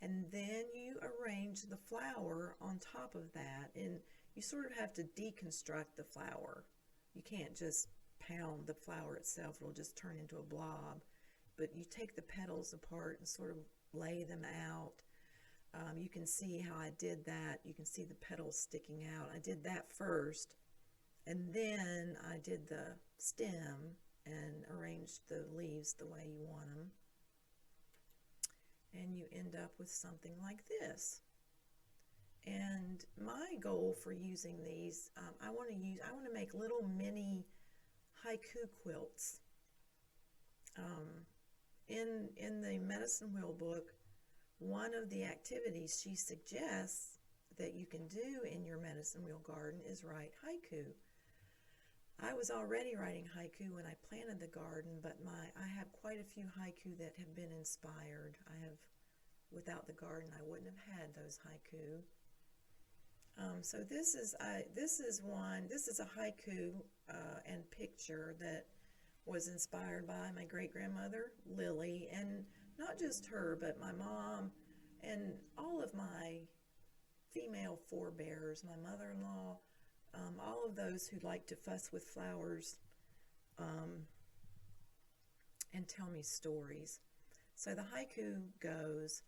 [SPEAKER 1] and then you arrange the flower on top of that, and you sort of have to deconstruct the flower. You can't just pound the flower itself, it'll just turn into a blob, but you take the petals apart and sort of lay them out. You can see how I did that. You can see the petals sticking out. I did that first, and then I did the stem and arranged the leaves the way you want them. And you end up with something like this. And my goal for using these, I want to make little mini haiku quilts. In the Medicine Wheel book, one of the activities she suggests that you can do in your Medicine Wheel garden is write haiku. I was already writing haiku when I planted the garden, but I have quite a few haiku that have been inspired. Without the garden, I wouldn't have had those haiku. So this is a haiku and picture that was inspired by my great-grandmother, Lily, and not just her, but my mom and all of my female forebears, my mother-in-law, all of those who like to fuss with flowers and tell me stories. So the haiku goes,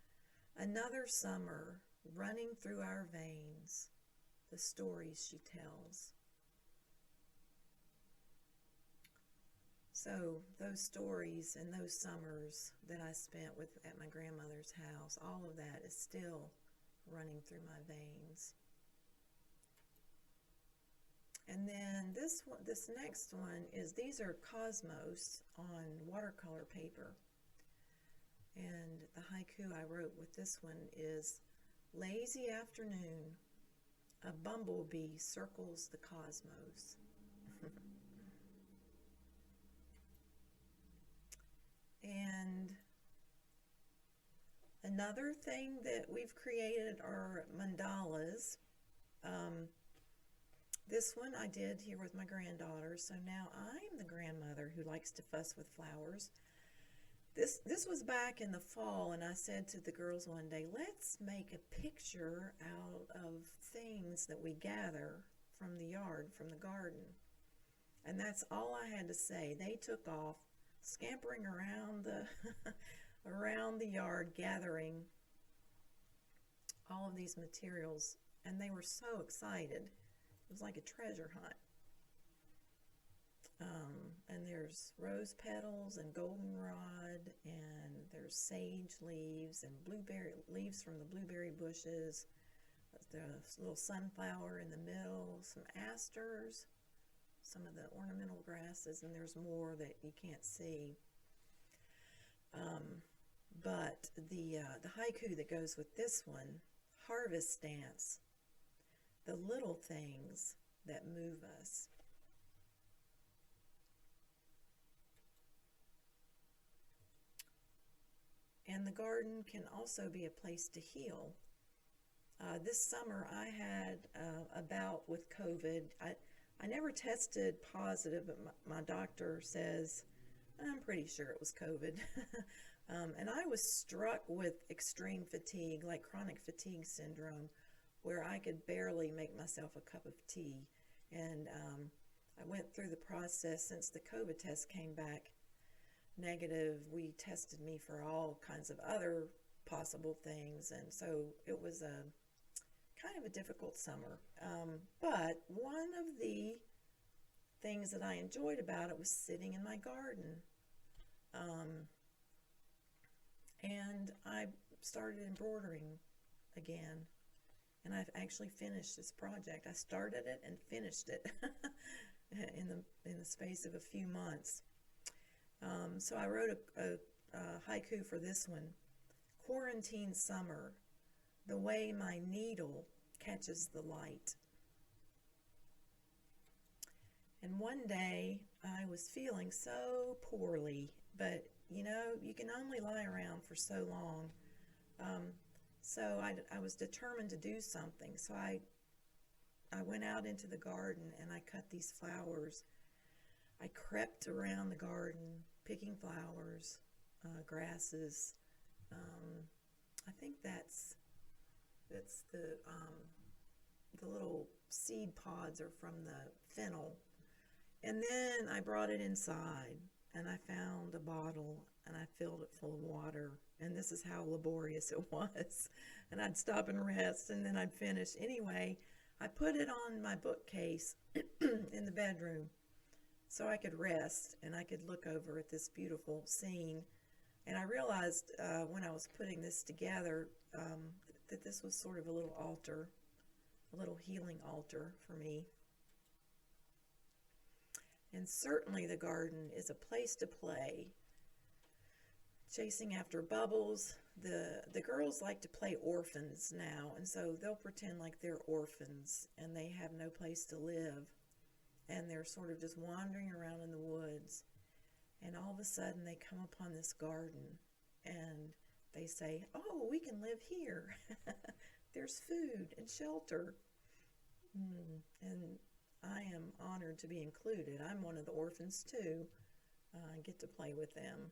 [SPEAKER 1] "Another summer running through our veins, the stories she tells." So those stories and those summers that I spent at my grandmother's house, all of that is still running through my veins. And then this next one these are cosmos on watercolor paper. And the haiku I wrote with this one is, "Lazy afternoon, a bumblebee circles the cosmos." And another thing that we've created are mandalas. This one I did here with my granddaughter, so now I'm the grandmother who likes to fuss with flowers. This was back in the fall, and I said to the girls one day, let's make a picture out of things that we gather from the yard, from the garden. And that's all I had to say. They took off, scampering around the yard, gathering all of these materials, and they were so excited. It was like a treasure hunt. And there's rose petals and goldenrod, and there's sage leaves and blueberry leaves from the blueberry bushes. The little sunflower in the middle, some asters, some of the ornamental grasses, and there's more that you can't see. But the haiku that goes with this one, harvest dance, the little things that move us. And the garden can also be a place to heal. This summer I had a bout with COVID. I never tested positive, but my doctor says, I'm pretty sure it was COVID. And I was struck with extreme fatigue, like chronic fatigue syndrome, where I could barely make myself a cup of tea. And I went through the process. Since the COVID test came back negative, we tested me for all kinds of other possible things, and so it was a kind of a difficult summer. But one of the things that I enjoyed about it was sitting in my garden. And I started embroidering again, and I've actually finished this project. I started it and finished it in the space of a few months. So I wrote a haiku for this one. Quarantine summer, the way my needle catches the light. And one day I was feeling so poorly, but you know, you can only lie around for so long. So I was determined to do something. So I went out into the garden and I cut these flowers. I crept around the garden, picking flowers, grasses. I think that's the little seed pods are from the fennel. And then I brought it inside, and I found found a bottle and I filled it full of water. And this is how laborious it was. And I'd stop and rest and then I'd finish. Anyway, I put it on my bookcase in the bedroom so I could rest and I could look over at this beautiful scene. And I realized when I was putting this together that this was sort of a little altar, a little healing altar for me. And certainly the garden is a place to play. Chasing after bubbles. The girls like to play orphans now, and so they'll pretend like they're orphans and they have no place to live. And they're sort of just wandering around in the woods. And all of a sudden they come upon this garden and they say, oh, we can live here. There's food and shelter. And I am honored to be included. I'm one of the orphans too. I get to play with them.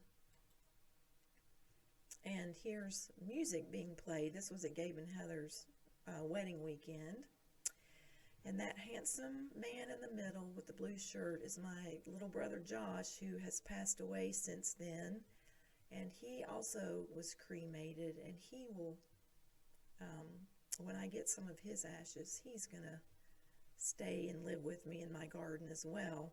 [SPEAKER 1] And here's music being played. This was at Gabe and Heather's wedding weekend. And that handsome man in the middle with the blue shirt is my little brother Josh, who has passed away since then. And he also was cremated, and he will, when I get some of his ashes, he's going to stay and live with me in my garden as well.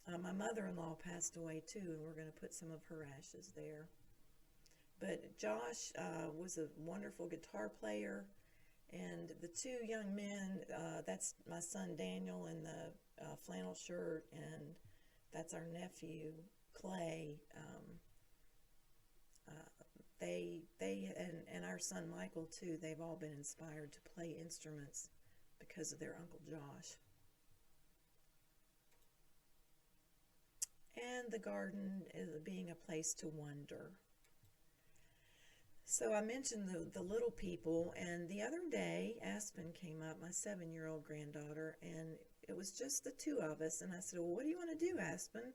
[SPEAKER 1] My mother-in-law passed away too, and we're going to put some of her ashes there. But Josh was a wonderful guitar player, and the two young men, that's my son Daniel in the flannel shirt, and that's our nephew Clay. And our son Michael too, they've all been inspired to play instruments because of their Uncle Josh. And the garden is being a place to wonder. So I mentioned the little people, and the other day Aspen came up, my 7-year-old granddaughter, and it was just the two of us. And I said, well, what do you want to do, Aspen?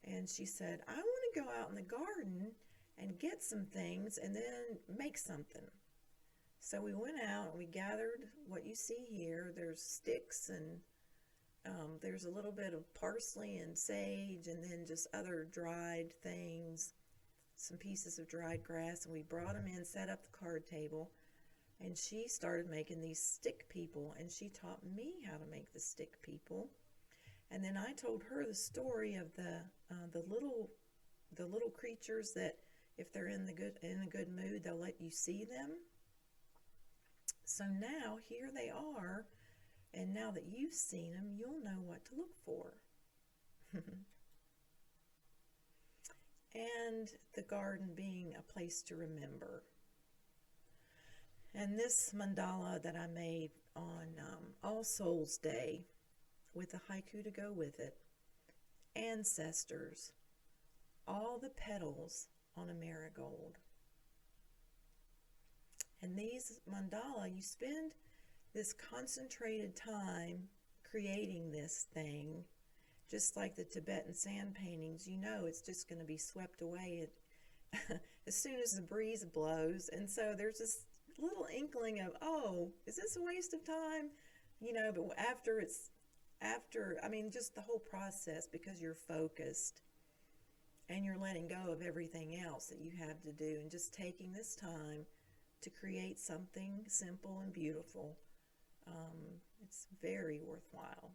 [SPEAKER 1] And she said, I want to go out in the garden and get some things and then make something. So we went out and we gathered what you see here. There's sticks and there's a little bit of parsley and sage and then just other dried things, some pieces of dried grass. And we brought them in, set up the card table, and she started making these stick people, and she taught me how to make the stick people. And then I told her the story of the little creatures that if they're in a good mood, they'll let you see them. So now here they are, and now that you've seen them, you'll know what to look for. And the garden being a place to remember. And this mandala that I made on All Souls Day with a haiku to go with it, ancestors, all the petals on a marigold. And these mandala, you spend this concentrated time creating this thing, just like the Tibetan sand paintings. You know it's just going to be swept away as soon as the breeze blows. And so there's this little inkling of, oh, is this a waste of time? You know, but just the whole process, because you're focused and you're letting go of everything else that you have to do and just taking this time to create something simple and beautiful. It's very worthwhile.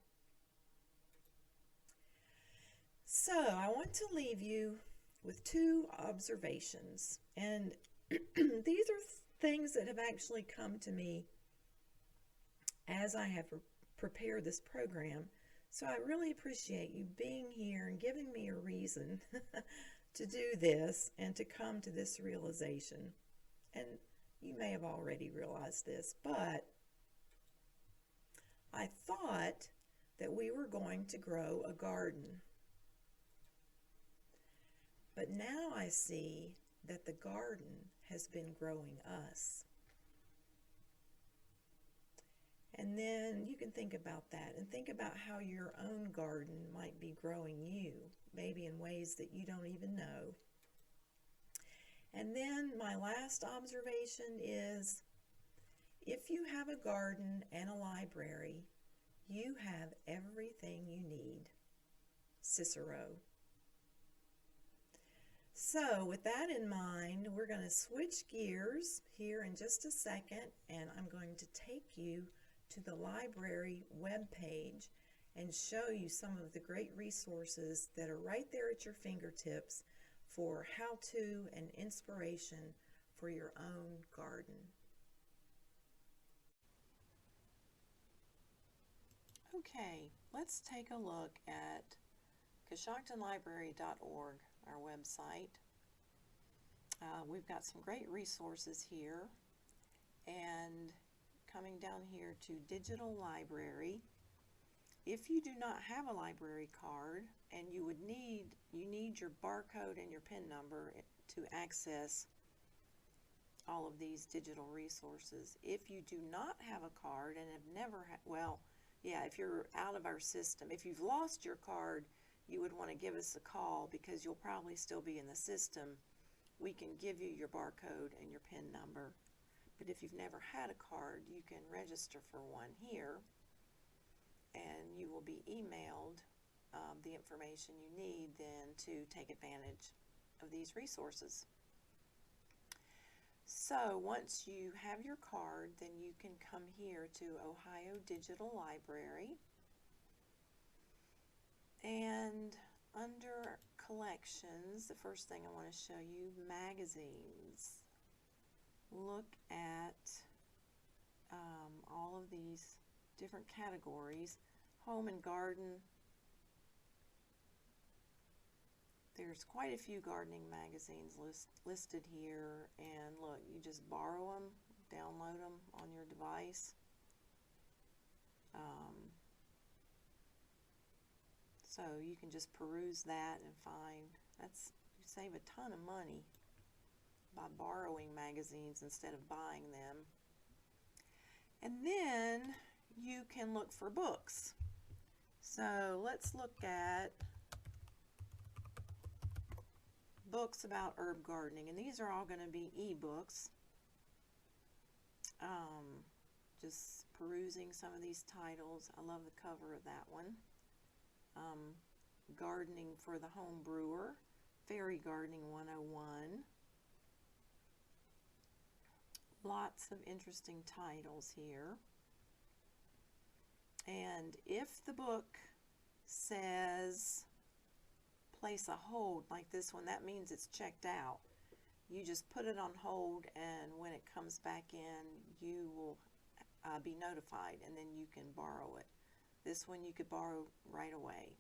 [SPEAKER 1] So I want to leave you with 2 observations, and these are things that have actually come to me as I have prepared this program. So I really appreciate you being here and giving me a reason to do this and to come to this realization. And you may have already realized this, but I thought that we were going to grow a garden. But now I see that the garden has been growing us. And then you can think about that and think about how your own garden might be growing you, maybe in ways that you don't even know. And then my last observation is, if you have a garden and a library, you have everything you need. Cicero. So with that in mind, we're going to switch gears here in just a second, and I'm going to take you to the library webpage and show you some of the great resources that are right there at your fingertips for how-to and inspiration for your own garden. Okay, let's take a look at coshoctonlibrary.org, our website. We've got some great resources here, and coming down here to Digital Library, if you do not have a library card and you need your barcode and your PIN number to access all of these digital resources. If you do not have a card and have never if you're out of our system, if you've lost your card, you would want to give us a call because you'll probably still be in the system. We can give you your barcode and your PIN number. But if you've never had a card, you can register for one here, and you will be emailed the information you need then to take advantage of these resources. So once you have your card, then you can come here to Ohio Digital Library, and under collections, the first thing I want to show you, magazines. Look at all of these different categories. Home and garden. There's quite a few gardening magazines listed here, and look, you just borrow them, download them on your device. So you can just peruse that and you save a ton of money by borrowing magazines instead of buying them. And then you can look for books. So let's look at books about herb gardening, and these are all going to be e-books. Just perusing some of these titles. I love the cover of that one. Gardening for the Home Brewer, Fairy Gardening 101. Lots of interesting titles here. And if the book says place a hold like this one, that means it's checked out. You just put it on hold, and when it comes back in, you will be notified, and then you can borrow it. This one you could borrow right away.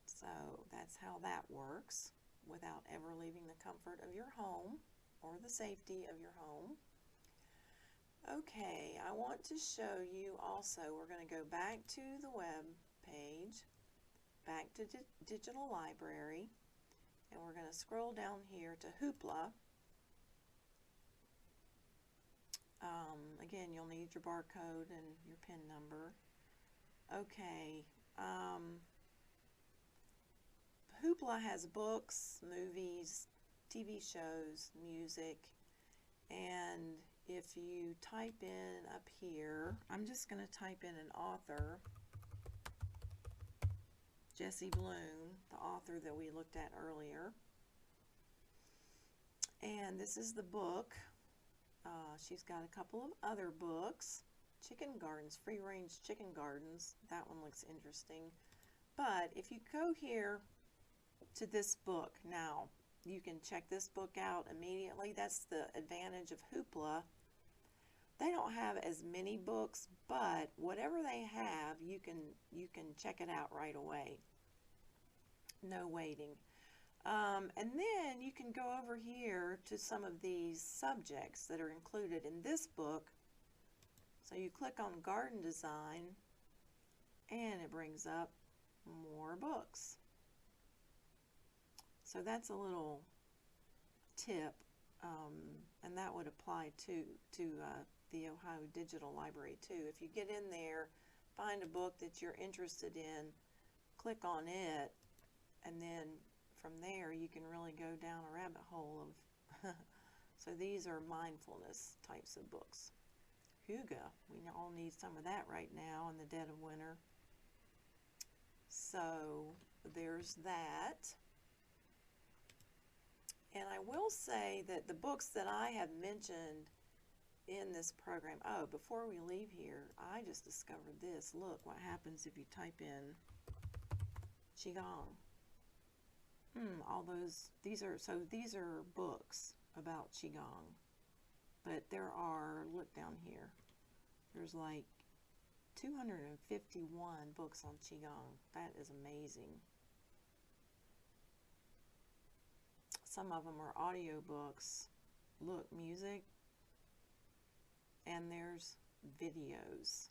[SPEAKER 1] So that's how that works without ever leaving the comfort of your home or the safety of your home. Okay, I want to show you also, we're going to go back to the web page, back to Digital Library, and we're going to scroll down here to Hoopla. Again, you'll need your barcode and your PIN number. Okay, Hoopla has books, movies, TV shows, music, and if you type in up here, I'm just going to type in an author, Jessie Bloom, the author that we looked at earlier, and this is the book. She's got a couple of other books. Chicken Gardens, Free Range Chicken Gardens. That one looks interesting. But if you go here to this book now, you can check this book out immediately. That's the advantage of Hoopla. They don't have as many books, but whatever they have, you can check it out right away. No waiting. And then you can go over here to some of these subjects that are included in this book. So you click on garden design, and it brings up more books. So that's a little tip, and that would apply to the Ohio Digital Library too. If you get in there, find a book that you're interested in, click on it, and then from there you can really go down a rabbit hole of so these are mindfulness types of books. Hygge, we all need some of that right now in the dead of winter. So there's that. will say that the books that I have mentioned in this program, oh, before we leave here, I just discovered this. Look what happens if you type in Qigong. All those, these are books about Qigong. But there are, look down here, there's like 251 books on Qigong. That is amazing. Some of them are audio books. Look, music. And there's videos.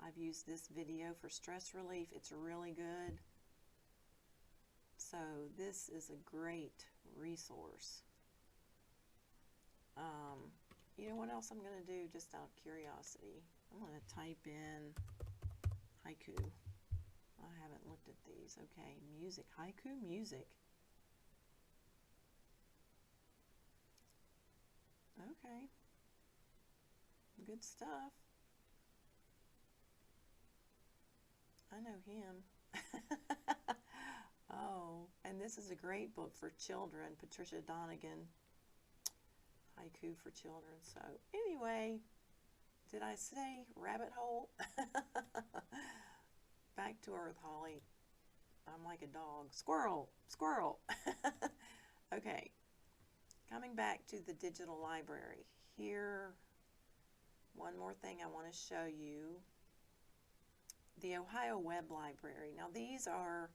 [SPEAKER 1] I've used this video for stress relief. It's really good. So this is a great resource. You know what else I'm going to do just out of curiosity? I'm going to type in haiku. I haven't looked at these. Okay, music. Haiku music. Okay. Good stuff. I know him. Oh, and this is a great book for children. Patricia Donegan. Haiku for children. So anyway, did I say rabbit hole? Back to earth, Holly. I'm like a dog. Squirrel, squirrel. Okay, coming back to the digital library. Here, one more thing I want to show you. The Ohio Web Library. Now these are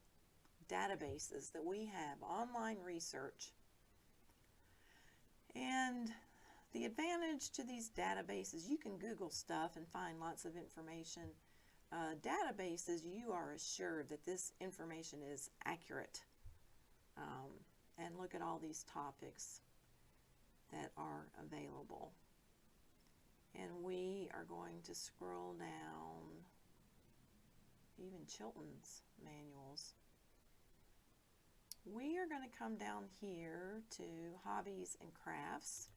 [SPEAKER 1] databases that we have, online research. And the advantage to these databases, you can Google stuff and find lots of information. Databases, you are assured that this information is accurate. And look at all these topics that are available. And we are going to scroll down, even Chilton's manuals. We are going to come down here to hobbies and crafts.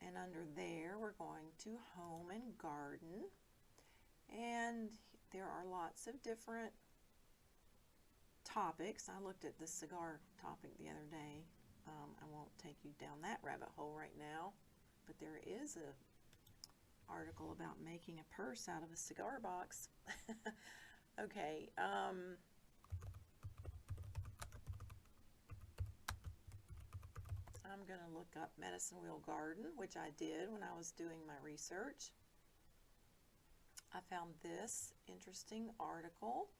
[SPEAKER 1] And under there, we're going to home and garden. And there are lots of different topics. I looked at the cigar topic the other day. I won't take you down that rabbit hole right now. But there is an article about making a purse out of a cigar box. Okay. I'm going to look up Medicine Wheel Garden, which I did when I was doing my research. I found this interesting article.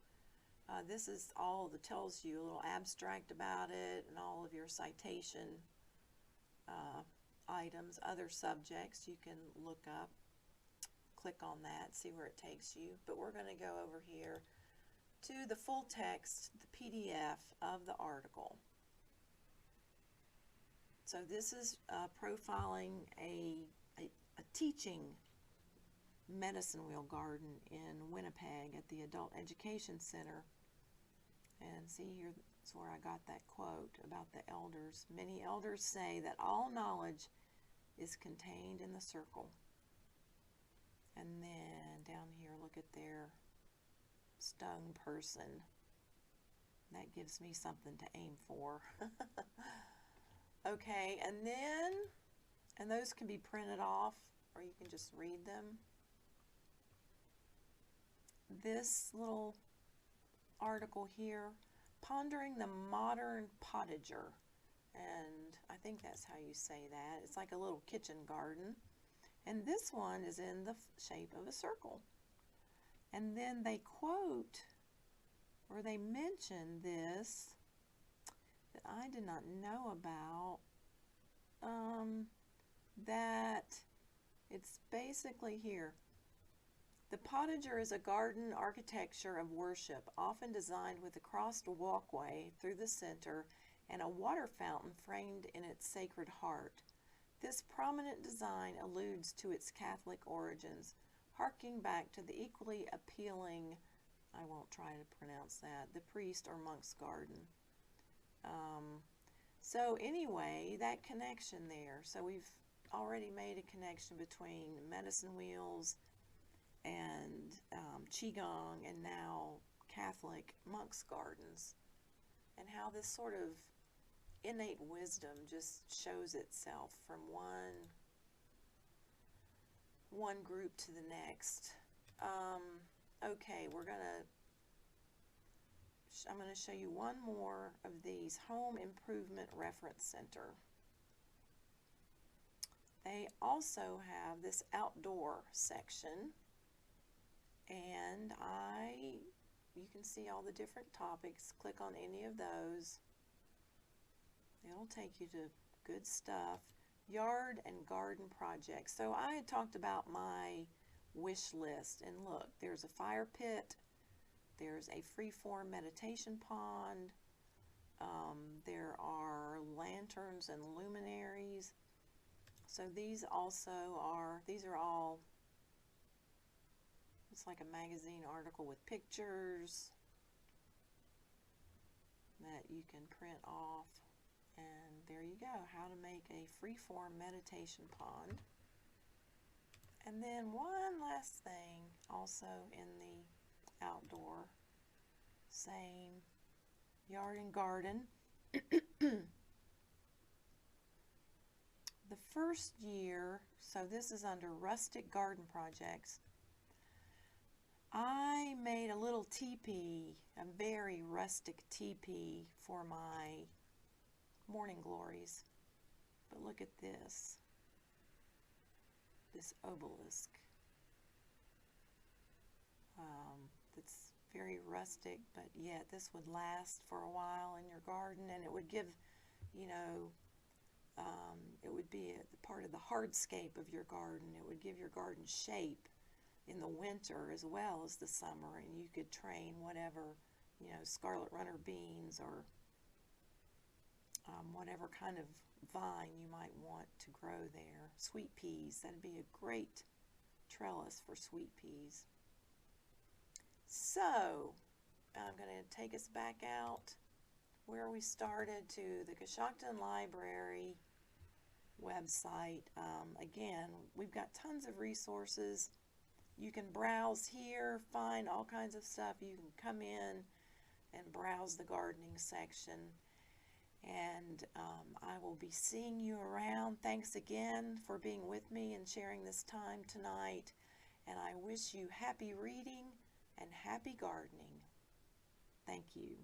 [SPEAKER 1] This is all that tells you a little abstract about it and all of your citation items, other subjects you can look up. Click on that, see where it takes you. But we're going to go over here to the full text, the PDF of the article. So this is profiling a teaching medicine wheel garden in Winnipeg at the Adult Education Center. And see, here's where I got that quote about the elders. Many elders say that all knowledge is contained in the circle. And then down here, look at their stone person. That gives me something to aim for. Okay, and those can be printed off, or you can just read them. This little article here, Pondering the Modern Potager, and I think that's how you say that. It's like a little kitchen garden, and this one is in the shape of a circle. And then they quote, or they mention this, that I did not know about, that it's basically here. The potager is a garden architecture of worship, often designed with a crossed walkway through the center and a water fountain framed in its sacred heart. This prominent design alludes to its Catholic origins, harking back to the equally appealing, I won't try to pronounce that, the priest or monk's garden. So anyway, that connection there. So we've already made a connection between medicine wheels and Qigong and now Catholic monks' gardens, and how this sort of innate wisdom just shows itself from one group to the next. Okay, I'm gonna show you one more of these Home Improvement Reference Center. They also have this outdoor section, and you can see all the different topics. Click on any of those. It'll take you to good stuff. Yard and garden projects. So I had talked about my wish list, and look, there's a fire pit, there's a freeform meditation pond, there are lanterns and luminaries. So these are all, it's like a magazine article with pictures that you can print off. And there you go, how to make a freeform meditation pond. And then one last thing, also in the outdoor, same yard and garden. The first year, so this is under rustic garden projects, I made a little teepee, a very rustic teepee for my morning glories. But look at this obelisk. That's very rustic, but yet this would last for a while in your garden, and it would give, you know, it would be a part of the hardscape of your garden. It would give your garden shape in the winter as well as the summer, and you could train whatever, you know, scarlet runner beans or whatever kind of vine you might want to grow there. Sweet peas, that'd be a great trellis for sweet peas. So, I'm going to take us back out where we started, to the Coshocton Library website. Again, we've got tons of resources. You can browse here, find all kinds of stuff. You can come in and browse the gardening section. And I will be seeing you around. Thanks again for being with me and sharing this time tonight. And I wish you happy reading and happy gardening. Thank you.